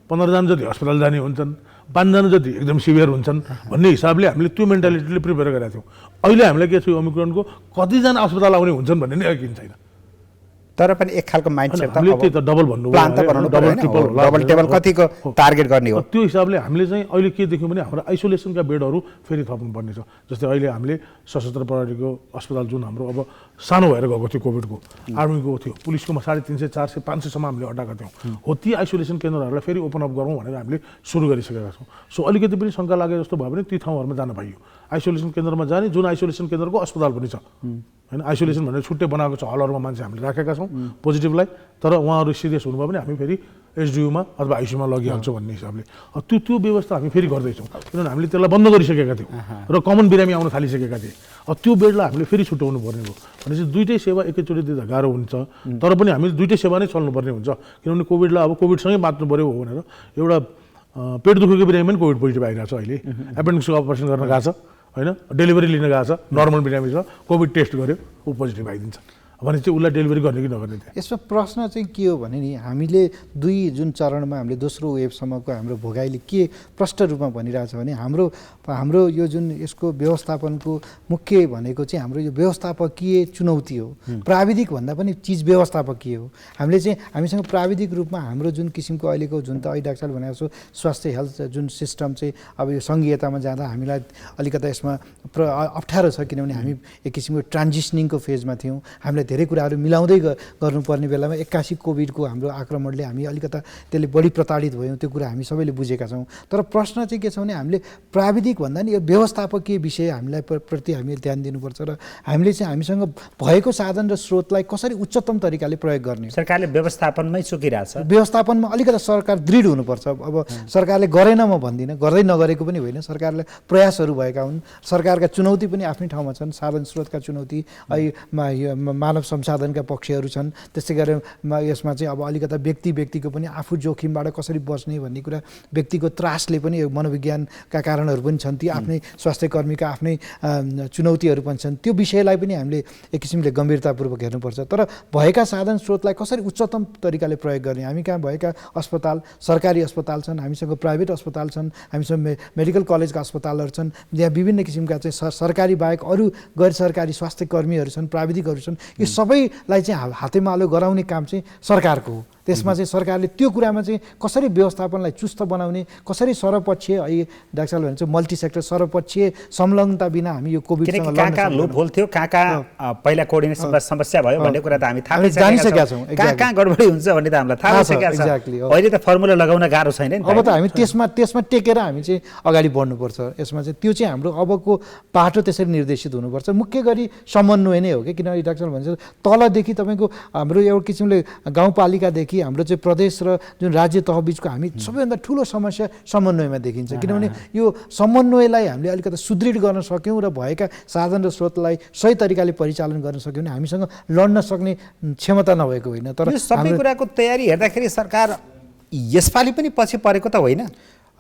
15 जना जति अस्पताल जाने हुन्छन्, 5 जना जति एकदम सिभियर हुन्छन् भन्ने हिसाबले हामीले त्यो मेन्टालिटीले प्रिपेयर गरेका थियौँ। अहिले हामीलाई के छ, ओमिक्रोनको कतिजना अस्पताल आउने हुन्छन् भन्ने नै यकिन छैन। तर पनि एक खालको माइन्डसेट हामीले त्यही त डबल भन्नु प्लान त बनाउनु पर्यो हैन? डबल टेबल कतिको टार्गेट गर्ने हो? त्यो हिसाबले हामीले चाहिँ अहिले के देख्यौँ भने हाम्रो आइसोलेसनका बेडहरू फेरि थप्नुपर्ने छ। जस्तै अहिले हामीले सशस्त्र प्रहरीको अस्पताल जुन हाम्रो अब सानो भएर गएको थियो, कोभिडको आर्मीको थियो, पुलिसकोमा 350, 400, 500सम्म हामीले अटाएका थियौँ। हो ती आइसोलेसन केन्द्रहरूलाई फेरि ओपन अप गरौँ भनेर हामीले सुरु गरिसकेका छौँ। सो अलिकति पनि शङ्का लागे जस्तो भयो भने ती ठाउँहरूमा जान पाइयो। आइसोलेसन केन्द्रमा जाने, जुन आइसोलेसन केन्द्रको अस्पताल पनि छ होइन। आइसोलेसन भनेर छुट्टै बनाएको छ, हलहरूमा मान्छे हामीले राखेका छौँ पोजिटिभलाई। तर उहाँहरू सिरियस हुनुभयो भने हामी फेरि एसडियूमा अथवा आइसियूमा लगिहाल्छौँ भन्ने हिसाबले त्यो व्यवस्था हामी फेरि गर्दैछौँ। किनभने हामीले त्यसलाई बन्द गरिसकेका थियौँ र कमन बिरामी आउन थालिसकेका थिए। त्यो बेडलाई हामीले फेरि छुट्याउनु पर्ने हो भनेपछि दुइटै सेवा एकैचोटि दिँदा गाह्रो हुन्छ। तर पनि हामी दुइटै सेवा नै चल्नुपर्ने हुन्छ। किनभने कोभिडलाई अब कोभिडसँगै बाँच्नु पऱ्यो हो भनेर एउटा पेट दुखेको बिरामी पनि कोभिड पोजिटिभ आइरहेको छ। अहिले एपेन्डिक्सको अपरेसन गर्न गएको छ होइन, डेलिभरी लिन गएको छ, नर्मल बिरामी छ, कोभिड टेस्ट गर्यो, ऊ पोजिटिभ आइदिन्छ भने चाहिँ उसलाई डेलिभरी गर्ने कि नगर्ने थियो। यसमा प्रश्न चाहिँ के हो भने नि हामीले जुन चरणमा हामीले दोस्रो वेभसम्मको हाम्रो भोगाइले के प्रष्ट रूपमा भनिरहेछ भने हाम्रो यो जुन यसको व्यवस्थापनको मुख्य भनेको चाहिँ हाम्रो यो व्यवस्थापकीय चुनौती हो। प्राविधिक भन्दा पनि चिज व्यवस्थापकीय हो। हामीले चाहिँ हामीसँग प्राविधिक रूपमा हाम्रो जुन किसिमको अहिलेको जुन त अहिले डाक्टरले भनेको छु स्वास्थ्य हेल्थ जुन सिस्टम चाहिँ अब यो सङ्घीयतामा जाँदा हामीलाई अलिकता यसमा अप्ठ्यारो छ। किनभने हामी एक किसिमको ट्रान्जिसनिङको फेजमा थियौँ। हामीलाई धेरै कुराहरू मिलाउँदै गर्नुपर्ने बेलामा 81 कोभिडको हाम्रो आक्रमणले हामी अलिकता त्यसले बढी प्रताडित भयौँ। त्यो कुरा हामी सबैले बुझेका छौँ। तर प्रश्न चाहिँ के छ भने हामीले प्राविधिक भन्दा नि यो व्यवस्थापकीय विषय हामीलाई प्रति हामीले ध्यान दिनुपर्छ र हामीले चाहिँ हामीसँग भएको साधन र स्रोतलाई कसरी उच्चतम तरिकाले प्रयोग गर्ने। सरकारले व्यवस्थापनमै चुकिरहेछ। व्यवस्थापनमा अलिकता सरकार दृढ हुनुपर्छ। अब सरकारले गरेन म भन्दिनँ, गर्दै नगरेको पनि होइन, सरकारले प्रयासहरू भएका हुन्। सरकारका चुनौती पनि आफ्नै ठाउँमा छन्, साधन स्रोतका चुनौती, मानव संसाधनका पक्षहरू छन्। त्यसै गरेर यसमा चाहिँ अब अलिकता व्यक्तिको पनि आफू जोखिमबाट कसरी बच्ने भन्ने कुरा, व्यक्तिको त्रासले पनि मनोविज्ञानका कारणहरू पनि छन्, ती आफ्नै स्वास्थ्य कर्मीका आफ्नै चुनौतीहरू पनि छन्। त्यो विषयलाई पनि हामीले एक किसिमले गम्भीरतापूर्वक हेर्नुपर्छ। तर भएका साधन स्रोतलाई कसरी उच्चतम तरिकाले प्रयोग गर्ने। हामी कहाँ भएका अस्पताल, सरकारी अस्पताल छन्, हामीसँग प्राइभेट अस्पताल छन्, हामीसँग मेडिकल कलेजका अस्पतालहरू छन्, यहाँ विभिन्न किसिमका चाहिँ सरकारी बाहेक अरू गैर सरकारी स्वास्थ्य कर्मीहरू छन्, प्राविधिकहरू छन्। यो सबैलाई चाहिँ हातेमालो गराउने काम चाहिँ सरकारको हो। त्यसमा चाहिँ सरकारले त्यो कुरामा चाहिँ कसरी व्यवस्थापनलाई चुस्त बनाउने, कसरी सर्वपक्षीय अहिले डाक्टर साहबले भन्छ मल्टी सेक्टर सर्वपक्षीय संलग्नता बिना हामी यो कोभिडसँग लड्न कहाँ लुप होल थियो, कहाँ पहिला कोअर्डिनेसनमा समस्या भयो भन्ने कुरा त हामी थाहा जानिसकेका छौँ। कहाँ गडबडी हुन्छ भन्ने त हामीलाई थाहा भइसकेको छ। अहिले त फर्मुला लगाउन गाह्रो छैन नि। अब त हामी त्यसमा टेकेर हामी चाहिँ अगाडि बढ्नुपर्छ। यसमा चाहिँ त्यो चाहिँ हाम्रो अबको बाटो त्यसरी निर्देशित हुनुपर्छ। मुख्य गरी समन्वय नै हो कि, किनभने डाक्टर भन्छ तलदेखि तपाईँको हाम्रो एउटा किसिमले गाउँपालिकादेखि हाम्रो चाहिँ प्रदेश र जुन राज्य तह बिचको हामी सबैभन्दा ठुलो समस्या समन्वयमा देखिन्छ। किनभने यो समन्वयलाई हामीले अलिकति सुदृढ गर्न सक्यौँ र भएका साधन र स्रोतलाई सही तरिकाले परिचालन गर्न सक्यौँ भने हामीसँग लड्न सक्ने क्षमता नभएको होइन। तर यो सबै कुराको तयारी हेर्दाखेरि सरकार यसपालि पनि पछि परेको त होइन?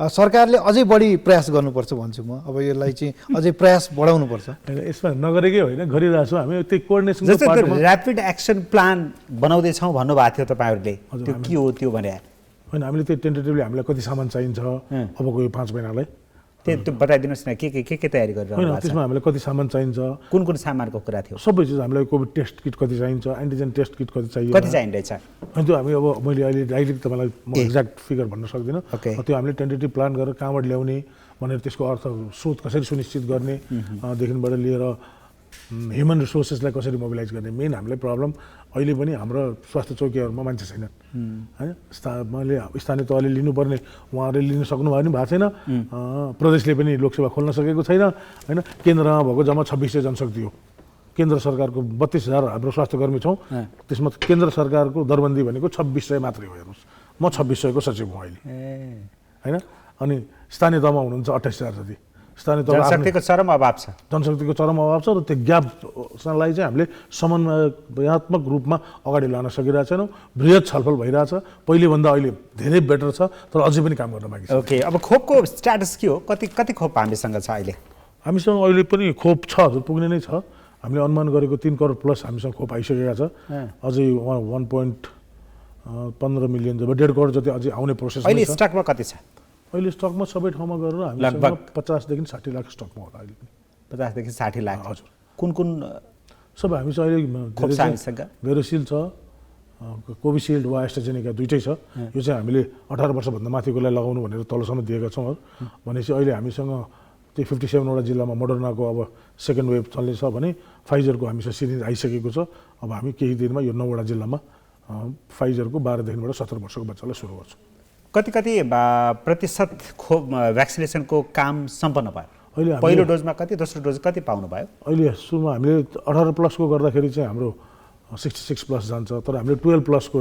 सरकारले अझै बढी प्रयास गर्नुपर्छ भन्छु म। अब यसलाई चाहिँ अझै प्रयास बढाउनुपर्छ। यसमा नगरेकै होइन, गरिरहेको छौँ हामी। त्यो कोअर्डिनेसन जस्तै ऱ्यापिड एक्सन प्लान बनाउँदैछौँ भन्नुभएको थियो तपाईँहरूले, त्यो के हो त्यो भने? होइन, हामीले त्यो टेन्टेटिभली हामीलाई कति सामान चाहिन्छ अबको यो 5 महिनालाई त्यो बताइदिनुहोस् न, के तयारी गरिरहनु होइन। भएको छ? त्यसमा हामीलाई कति सामान चाहिन्छ, कुन सामानको कुरा थियो? सबै चिज हामीलाई कोभिड टेस्ट किट कति चाहिन्छ, एन्टिजेन टेस्ट किट कति चाहिन्छ, कति चाहिँदैछ? अनि त्यो हामी अब मैले अहिले डाइरेक्ट तपाईँलाई म एक्ज्याक्ट फिगर भन्न सक्दिनँ। त्यो हामीले टेन्टेटिभ प्लान गरेर कहाँबाट ल्याउने भनेर त्यसको अर्थ स्रोत कसरी सुनिश्चित गर्ने देखिबाट लिएर ह्युमन रिसोर्सेसलाई कसरी मोबिलाइज गर्ने। मेन हामीलाई प्रब्लम अहिले पनि हाम्रो स्वास्थ्य चौकीहरूमा मान्छे छैनन् होइन। मैले स्थानीय तहले लिनुपर्ने उहाँहरूले लिन सक्नुभयो नि भएको छैन। प्रदेशले पनि लोकसेवा खोल्न सकेको छैन होइन। केन्द्रमा भएको जम्मा 2600 जनशक्ति हो। केन्द्र सरकारको 32,000 हाम्रो स्वास्थ्यकर्मी छौँ। त्यसमा केन्द्र सरकारको दरबन्दी भनेको 2600 मात्रै हो। हेर्नुहोस्, म 2600 को सचिव हुँ अहिले होइन। अनि स्थानीय तहमा हुनुहुन्छ 28,000 जति। स्थानीय तह जनशक्तिको चरम अभाव छ। जनशक्तिको चरम अभाव छ र त्यो ग्यापलाई चाहिँ हामीले समन्वयात्मक रूपमा अगाडि लान सकिरहेको छैनौँ। बृहत छलफल भइरहेछ, पहिलेभन्दा अहिले धेरै बेटर छ, तर अझै पनि काम गर्न बाँकी छ। ओके, अब खोपको स्ट्याटस के हो? कति खोप हामीसँग छ अहिले? हामीसँग अहिले पनि खोप छ, हजुर, पुग्ने नै छ। हामीले अनुमान गरेको 3 करोड प्लस हामीसँग खोप आइसकेका छ। अझै 1.15 मिलियन जब 1.5 करोड जति अझै आउने प्रोसेस अहिले स्टकमा कति छ? अहिले स्टकमा सबै ठाउँमा गरेर हामीसँग 50 देखि 60 लाख स्टकमा होला अहिले पनि। 50 देखि 60 लाख? हजुर। कुन सबै हामीसँग अहिले भेरोसिल छ, कोभिसिल्ड वा एस्ट्राजेनेका दुइटै छ। यो चाहिँ हामीले 18 वर्षभन्दा माथिकोलाई लगाउनु भनेर तलसम्म दिएका छौँ। भनेपछि अहिले हामीसँग त्यो 57 वटा जिल्लामा मोडर्नाको अब सेकेन्ड वेभ चल्नेछ भने फाइजरको हामीसँग सिरिज आइसकेको छ। अब हामी केही दिनमा यो 9 वटा जिल्लामा फाइजरको 12 देखिबाट 17 वर्षको बच्चालाई सुरु गर्छौँ। कति प्रतिशत खोप भ्याक्सिनेसनको काम सम्पन्न भयो? अहिले पहिलो डोजमा कति, दोस्रो डोज कति पाउनु भयो? अहिले सुरुमा हामीले 18 प्लसको गर्दाखेरि चाहिँ हाम्रो 66 प्लस जान्छ, तर हामीले 12 प्लसको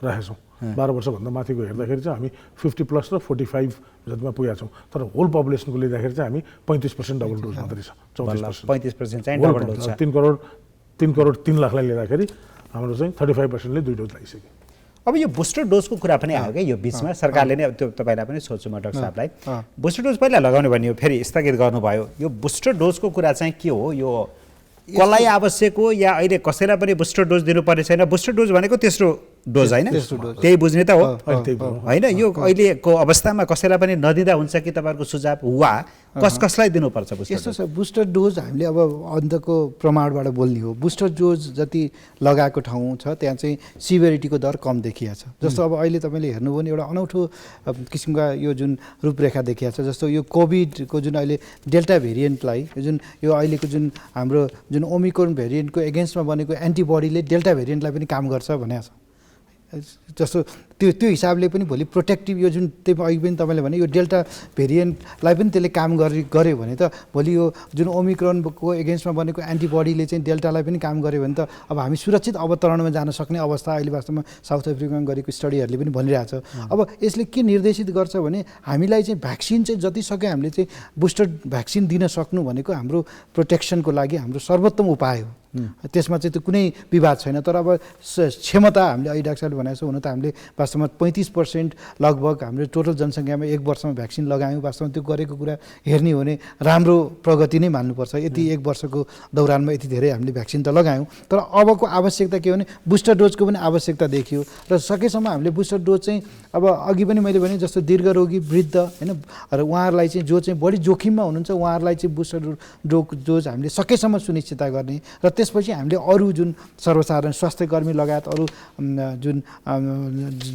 राखेछौँ। 12 वर्षभन्दा माथिको हेर्दाखेरि चाहिँ हामी 50 प्लस र 45 जतिमा पुगेका छौँ। तर होल पपुलेसनको लिँदाखेरि चाहिँ हामी 35% डबल डोज मात्रै छ। 35% चाहिँ डबल डोज छ। 3 करोड 3 लाखलाई लिँदाखेरि हाम्रो चाहिँ 35%ले 2 डोज लागिसक्यो। अब यो बुस्टर डोजको कुरा पनि आयो क्या यो बिचमा। सरकारले नै त्यो तपाईँलाई पनि सोध्छु म डाक्टर साहबलाई, बुस्टर डोज पहिला लगाउने भन्ने हो, फेरि स्थगित गर्नुभयो। यो बुस्टर डोजको कुरा चाहिँ के हो? यो कसलाई आवश्यक हो या अहिले कसैलाई पनि बुस्टर डोज दिनुपर्ने छैन? बुस्टर डोज भनेको तेस्रो डोज होइन, त्यही बुझ्ने त हो होइन? यो अहिलेको अवस्थामा कसैलाई पनि नदिँदा हुन्छ कि तपाईँहरूको सुझाव वा कसलाई दिनुपर्छ बुस्टर? यस्तो छ, बुस्टर डोज हामीले अब अन्तको प्रमाणबाट बोल्ने हो। बुस्टर डोज जति लगाएको ठाउँ छ त्यहाँ चाहिँ सिभिरिटीको दर कम देखिया छ। जस्तो अब अहिले तपाईँले हेर्नुभयो भने एउटा अनौठो किसिमका यो जुन रूपरेखा देखिया छ। जस्तो यो कोभिडको जुन अहिले डेल्टा भेरिएन्टलाई जुन यो अहिलेको जुन हाम्रो जुन ओमिक्रोन भेरिएन्टको एगेन्स्टमा बनेको एन्टिबडीले डेल्टा भेरिएन्टलाई पनि काम गर्छ भनेको छ। जस्तो त्यो हिसाबले पनि भोलि प्रोटेक्टिभ यो जुन अघि पनि तपाईँले भने यो डेल्टा भेरिएन्टलाई पनि त्यसले काम गर्यो भने त भोलि यो जुन ओमिक्रोनको एगेन्स्टमा बनेको एन्टिबडीले चाहिँ डेल्टालाई पनि काम गर्यो भने त अब हामी सुरक्षित अवतरणमा जान सक्ने अवस्था अहिले वास्तवमा साउथ अफ्रिकामा गरेको स्टडीहरूले पनि भनिरहेछ। अब यसले के निर्देशित गर्छ भने हामीलाई चाहिँ भ्याक्सिन चाहिँ जति सक्यो हामीले चाहिँ बुस्टर भ्याक्सिन दिन सक्नु भनेको हाम्रो प्रोटेक्सनको लागि हाम्रो सर्वोत्तम उपाय हो। त्यसमा चाहिँ त्यो कुनै विवाद छैन। तर अब क्षमता हामीले अहिले डाक्टर साहबले भनेको छ, हुन त हामीले वास्तवमा 35% लगभग हाम्रो टोटल जनसङ्ख्यामा 1 वर्षमा भ्याक्सिन लगायौँ। वास्तवमा त्यो गरेको कुरा हेर्ने हो भने राम्रो प्रगति नै मान्नुपर्छ। यति 1 वर्षको दौरानमा यति धेरै हामीले भ्याक्सिन त लगायौँ, तर अबको आवश्यकता के हो भने बुस्टर डोजको पनि आवश्यकता देखियो र सकेसम्म हामीले बुस्टर डोज चाहिँ अब अघि पनि मैले भने जस्तो दीर्घरोगी, वृद्ध होइन र उहाँहरूलाई चाहिँ जो चाहिँ बढी जोखिममा हुनुहुन्छ उहाँहरूलाई चाहिँ बुस्टर डोज हामीले सकेसम्म सुनिश्चितता गर्ने र त्यसपछि हामीले अरू जुन सर्वसाधारण स्वास्थ्यकर्मी लगायत अरू जुन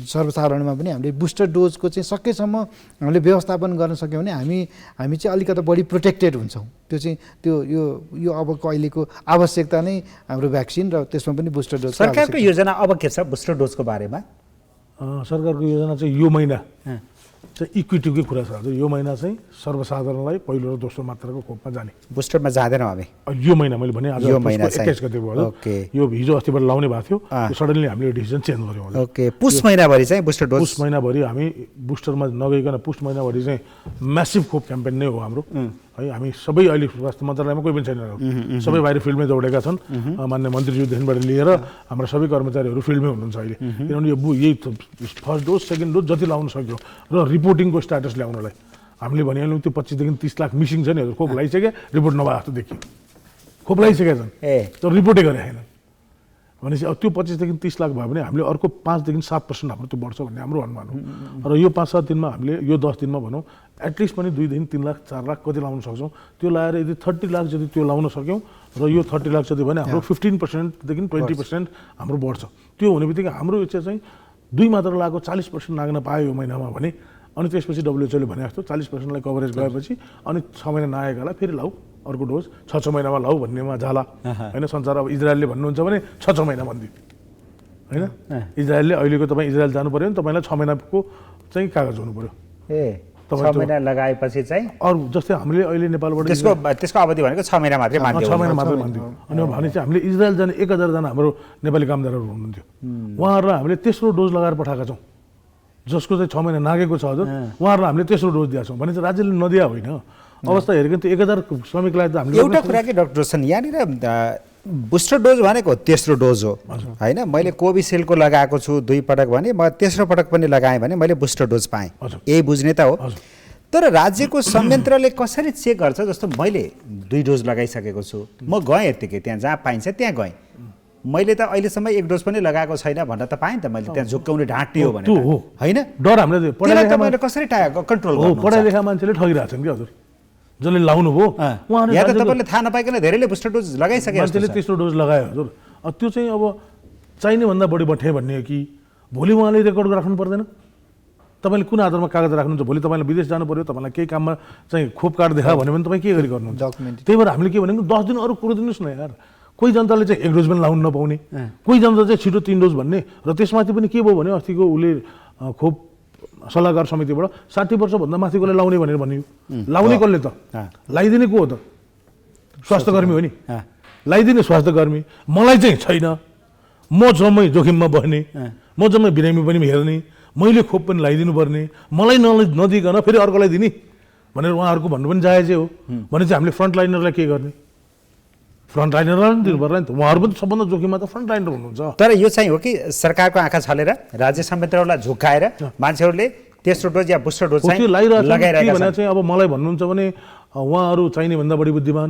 सर्वसाधारणमा पनि हामीले बुस्टर डोजको चाहिँ सकेसम्म हामीले व्यवस्थापन गर्न सक्यौँ भने हामी चाहिँ अलिकति बढी प्रोटेक्टेड हुन्छौँ। त्यो चाहिँ यो अबको अहिलेको आवश्यकता नै हाम्रो भ्याक्सिन र त्यसमा पनि बुस्टर डोज। सरकारको योजना अब के छ बुस्टर डोजको बारेमा? सरकारको योजना चाहिँ यो महिना चाहिँ इक्विटीकै कुरा छ हजुर। यो महिना चाहिँ सर्वसाधारणलाई पहिलो र दोस्रो मात्राको खोपमा जाने। बुस्टरमा जाँदैनौँ हामी यो महिना मैले भने आज यो महिना 21 गते भयो हजुर। यो हिजो अस्तिबाट लाउने भएको थियो, सडनली हामीले डिसिजन चेन्ज गर्यौँ हजुर। ओके, पुस महिनाभरि चाहिँ बुस्टर डोज? पुस महिनाभरि हामी बुस्टरमा नगइकन पुस महिनाभरि चाहिँ म्यासिभ खोप क्याम्पेन नै हो हाम्रो है। हामी सबै अहिले स्वास्थ्य मन्त्रालयमा कोही पनि छैन, सबै बाहिर फिल्डमै दौडेका छन्। मान्य मन्त्रीज्यूदेखिबाट लिएर हाम्रा सबै कर्मचारीहरू फिल्डमै हुनुहुन्छ अहिले। किनभने यो यही फर्स्ट डोज सेकेन्ड डोज जति लाउन सक्यो र रिपोर्टिङको स्ट्याटस ल्याउनलाई हामीले भनिहाल्यौँ त्यो 25 देखि 30 लाख मिसिङ छ नि हजुर। खोप लगाइसके रिपोर्ट नभए जस्तो देखियो, खोप लगाइसकेका छन् तर रिपोर्टै गरे छैन भनेपछि अब त्यो 25 देखि 30 लाख भयो भने हामीले अर्को 5 देखि 7% हाम्रो त्यो बढ्छ भन्ने हाम्रो अनुमान हो। र यो 5-7 दिनमा हामीले यो 10 दिनमा भनौँ एटलिस्ट पनि 2 देखि 3 लाख 4 लाख कति लाउन सक्छौँ त्यो लगाएर यदि 30 लाख जति त्यो लाउन सक्यौँ र यो 30 लाख जति भने हाम्रो 15% देखि 20% हाम्रो बढ्छ। त्यो हुने बित्तिकै हाम्रो इच्छा चाहिँ 2 मात्र लगाएको 40% नाग्न पायो यो महिनामा भने अनि त्यसपछि WHO ले भने जस्तो 40%लाई कभरेज गएपछि अनि 6 महिना नआएकालाई फेरि लाऊ अर्को डोज, 6 महिनामा लाऊ भन्नेमा जाला होइन। संसार अब इजरायलले भन्नुहुन्छ भने 6 महिना भनिदियो होइन। इजरायलले अहिलेको तपाईँ इजरायल जानु पऱ्यो भने तपाईँलाई 6 महिनाको चाहिँ कागज हुनु पऱ्यो। 6 महिना लगाएपछि चाहिँ अरू जस्तै हामीले अहिले नेपालबाट त्यसको अवधि भनेको 6 महिना मात्रै मान्थ्यो। 6 महिना मात्रै मान्थ्यो। अनि भने चाहिँ हामीले इजरायल जाने 1000 जना हाम्रो नेपाली कामदारहरू हुनुहुन्थ्यो, उहाँहरूलाई हामीले तेस्रो डोज लगाएर पठाएका छौँ जसको चाहिँ 6 महिना नागेको छ हजुर। उहाँहरूलाई हामीले तेस्रो डोज दिएका छौँ भने चाहिँ राज्यले नदिया होइन। अवस्था हेरेको त्यो 1000 श्रमिकलाई त हामीले एउटा कुरा के डाक्टर रोशन यहाँनिर बुस्टर डोज भनेको तेस्रो डोज हो होइन। मैले कोभिसिल्डको लगाएको छु 2 पटक भने म तेस्रो पटक पनि लगाएँ भने मैले बुस्टर डोज पाएँ, यही बुझ्ने त हो। तर राज्यको संयन्त्रले कसरी चेक गर्छ? जस्तो मैले 2 डोज लगाइसकेको छु, म गएँ यत्तिकै त्यहाँ जहाँ पाइन्छ त्यहाँ गएँ, मैले त अहिलेसम्म 1 डोज पनि लगाएको छैन भन्न त पाएँ त मैले, त्यहाँ झुक्काउने ढाँटी हो भने होइन। डर हामीले तपाईँले कसरी कन्ट्रोल गर्नु? पढाइ लेखा मान्छेले ठगिरहेछन् कि हजुर, जसले लाउनु भयो उहाँले या त तपाईँले थाहा नपाइकन धेरैले बुस्टर डोज लगाइसके, मान्छेले तेस्रो डोज लगायो हजुर। त्यो चाहिँ अब चाहिने भन्दा बढी बठे भन्ने हो कि भोलि उहाँले रेकर्ड राख्नु पर्दैन? तपाईँले कुन आधारमा कागज राख्नुहुन्छ? भोलि तपाईँलाई विदेश जानु पर्यो, तपाईँलाई केही काममा चाहिँ खोप कार्ड देखा भन्यो भने तपाईँ के गरी गर्नुहुन्छ? त्यही भएर हामीले के भनेको 10 दिन अरू कुरो दिनुहोस् न यार। कोही जनताले चाहिँ 1 डोज पनि लाउनु नपाउने, कोही जनता चाहिँ छिटो 3 डोज भन्ने। र त्यसमाथि पनि के भयो भने अस्तिको उसले खोप सल्लाहकार समितिबाट 60 वर्षभन्दा माथिकोले लाउने भनेर भनियो। लाउने कसले त? लगाइदिने को हो त? स्वास्थ्यकर्मी हो नि, लगाइदिने स्वास्थ्यकर्मी। मलाई चाहिँ छैन, म जम्मै जोखिममा बस्ने, म जम्मै बिरामी पनि हेर्ने, मैले खोप पनि लगाइदिनु पर्ने, मलाई नदिकन फेरि अर्कोलाई दिने भनेर उहाँहरूको भन्नु पनि जायजै हो। भने चाहिँ हामीले फ्रन्ट लाइनरलाई के गर्ने? फ्रन्ट लाइनरलाई पनि दिनु पर्ला नि त, उहाँहरू पनि सबभन्दा जोखिममा त फ्रन्ट लाइनर हुनुहुन्छ। तर यो चाहिँ हो कि सरकारको आँखा छलेर राज्य संयन्त्रहरूलाई झुक्काएर मान्छेहरूले तेस्रो डोज या बुस्टर डोज चाहिँ लगाइरहेका छन्। चाहिँ अब मलाई भन्नुहुन्छ भने उहाँहरू चाहिने भन्दा बढी बुद्धिमान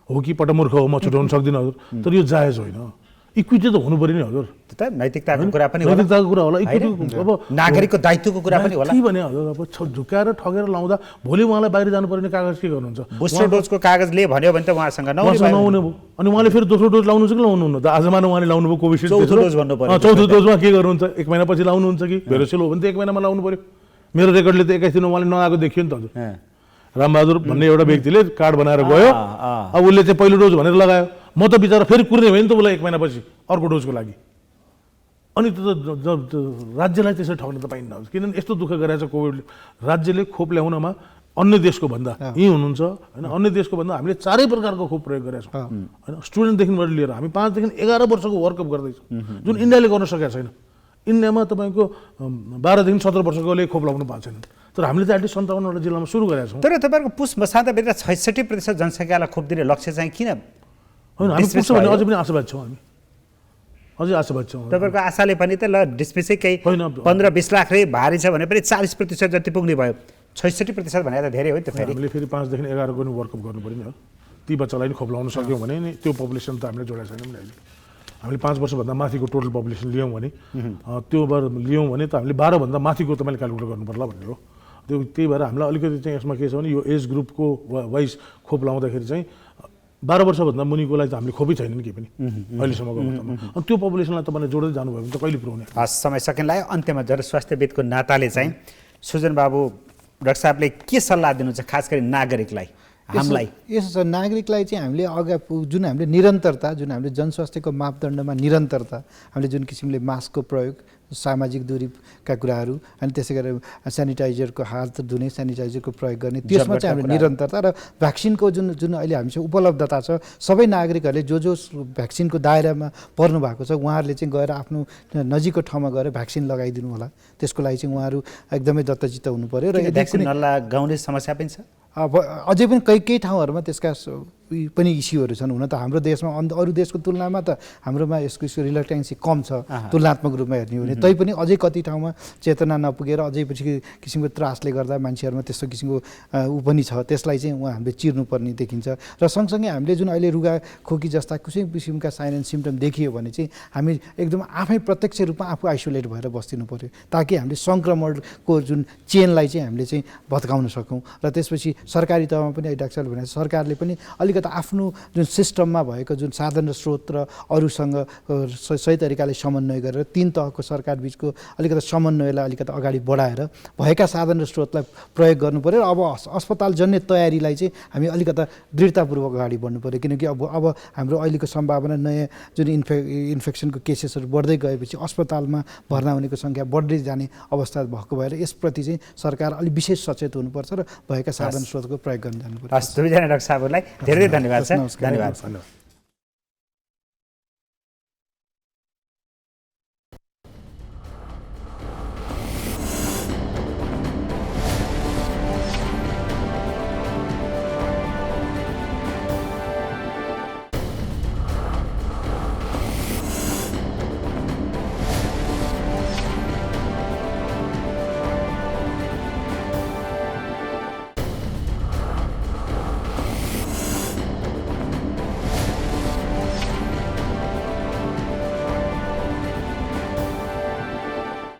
हो कि पटमूर्ख हो म छुटाउन सक्दिनँ हजुर। तर यो जायज होइन, इक्विटी त हुनु पर्यो नि हजुर। नैतिकताको कुरा पनि होला, नैतिकताको कुरा होला, इक्विटी अब नागरिकको दायित्वको कुरा पनि होला। के भने हजुर अब झुक्काएर ठगेर लाउँदा भोलि उहाँलाई बाहिर जानु पर्ने कागज के गर्नुहुन्छ? बुस्टर डोजको कागजले भन्यो भने त उहाँसँग नहुने भयो। अनि उहाँले फेरि दोस्रो डोज लाउनुहुन्छ कि लाउनुहुन्न त? आज मानव उहाँले लाउनु भयो कोभिसिल्ड, चौथो डोज भन्नु पर्यो। चौथो डोजमा के गर्नुहुन्छ? 1 महिनापछि लाउनुहुन्छ कि भेरोसिल हो भने त 1 महिनामा लाउनु पर्यो। मेरो रेकर्डले त 21 दिन उहाँले नआएको देखियो नि त हजुर। रामबहादुर भन्ने एउटा व्यक्तिले कार्ड बनाएर गयो, अब उसले चाहिँ पहिलो डोज भनेर लगायो, म त बिचरा फेरि कुर्ने भयो नि त उसलाई 1 महिनापछि अर्को डोजको लागि। अनि त राज्यलाई त्यसरी ठग्न त पाइन्न किनभने यस्तो दुःख गरेको छ कोभिडले। राज्यले खोप ल्याउनमा अन्य देशको भन्दा यहीँ हुनुहुन्छ होइन, अन्य देशको भन्दा हामीले 4 प्रकारको खोप प्रयोग गरेका छौँ होइन। स्टुडेन्टदेखिबाट लिएर हामी 5 देखि 11 वर्षको वर्कअप गर्दैछौँ जुन इन्डियाले गर्न सकेका छैन। इन्डियामा तपाईँको 12 देखि 17 वर्षकोले खोप लगाउनु पाएको छैन, तर हामीले त एटलिस्ट 57वटा जिल्लामा सुरु गरेका छौँ। तर तपाईँको पुस मसान्तभित्र 66% जनसङ्ख्यालाई खोप दिने लक्ष्य चाहिँ किन होइन? हामी पुग्छ भने अझै पनि आशावादी छौँ, हामी अझै आशावादी छौँ। तपाईँको आशाले पनि त ल डिस्मिसै केही 15-20 लाख रे भारी छ भने पनि 40% जति पुग्ने भयो, 66% भने त धेरै हो नि त। फेरि हामीले फेरि 5 देखि 11 को वर्कअप गर्नु पर्यो नि। ती बच्चालाई नि खोप लगाउन सक्यौँ भने नि त्यो पपुलेसन त हामीले जोडेका छैनौँ नि अहिले। हामीले 5 वर्षभन्दा माथिको टोटल पपुलेसन लियौँ भने त्यो लियौँ भने त हामीले 12 भन्दा माथिको तपाईँले क्यालकुलेट गर्नु पर्ला भन्ने हो। त्यही भएर हामीलाई अलिकति चाहिँ यसमा के छ भने यो एज ग्रुपको वाइज खोप लाउँदाखेरि चाहिँ 12 वर्षभन्दा मुनिकोलाई त हामीले खोपै छैन नि केही पनि अहिलेसम्मको अवस्थामा। अनि त्यो पपुलेसनलाई तपाईँले जोड्दै जानुभयो भने त कहिले पुऱ्याउने? हस्, समय सकिन लाग्यो। अन्त्यमा जनस्वास्थ्यविदको नाताले चाहिँ सुजन बाबु, डाक्टर साहबले के सल्लाह दिनुहुन्छ खास गरी नागरिकलाई, हामीलाई? यसो छ, नागरिकलाई चाहिँ हामीले जुन हामीले निरन्तरता, जुन हामीले जनस्वास्थ्यको मापदण्डमा निरन्तरता, हामीले जुन किसिमले मास्कको प्रयोग, सामाजिक दूरीका कुराहरू, अनि त्यसै गरेर सेनिटाइजरको हात धुने, सेनिटाइजरको प्रयोग गर्ने, त्यसमा चाहिँ हामीले निरन्तरता र भ्याक्सिनको जुन अहिले हामीसँग उपलब्धता छ, सबै नागरिकहरूले जो भ्याक्सिनको दायरामा पर्नु भएको छ उहाँहरूले चाहिँ गएर आफ्नो नजिकको ठाउँमा गएर भ्याक्सिन लगाइदिनु होला। त्यसको लागि चाहिँ उहाँहरू एकदमै दत्तचित्त हुनु पर्यो। र भ्याक्सिन नलगाउने समस्या पनि छ? अब अझै पनि केही ठाउँहरूमा त्यसका पनि इस्युहरू छन्। हुन त हाम्रो देशमा अरू देशको तुलनामा त हाम्रोमा यसको रिलेक्टेन्सी कम छ तुलनात्मक रूपमा हेर्ने हो भने, तैपनि अझै कति ठाउँमा चेतना नपुगेर अझै पछि किसिमको त्रासले गर्दा मान्छेहरूमा त्यस्तो किसिमको ऊ पनि छ। त्यसलाई चाहिँ हामीले चिर्नुपर्ने देखिन्छ। र सँगसँगै हामीले जुन अहिले रुगा खोकी जस्ता कुनै किसिमका साइन एन्ड सिम्टम देखियो भने चाहिँ हामी एकदम आफै प्रत्यक्ष रूपमा आफू आइसोलेट भएर बस्दिनु पर्यो, ताकि हामीले सङ्क्रमणको जुन चेनलाई चाहिँ हामीले चाहिँ भत्काउन सकौँ। र त्यसपछि सरकारी तहमा पनि डाक्टर साहबले भने सरकारले पनि अलिकति आफ्नो जुन सिस्टममा भएको जुन साधन र स्रोत र अरूसँग सही तरिकाले समन्वय गरेर 3 तहको सरकार बिचको अलिकति समन्वयलाई अलिकति अगाडि बढाएर भएका साधन र स्रोतलाई प्रयोग गर्नु पर्यो। र अब अस्पताल जन्य तयारीलाई चाहिँ हामी अलिकति दृढतापूर्वक अगाडि बढ्नु पर्यो, किनकि अब हाम्रो अहिलेको सम्भावना नयाँ जुन इन्फेक्सनको केसेसहरू बढ्दै गएपछि अस्पतालमा भर्ना हुनेको सङ्ख्या बढ्दै जाने अवस्था भएको भएर यसप्रति चाहिँ सरकार अलिक विशेष सचेत हुनुपर्छ र भएका साधन स्रोतको प्रयोग गर्न जानुपर्छ। हस्, दुवैजना डाक्टर साहबहरूलाई धेरै धन्यवाद छ। धन्यवाद।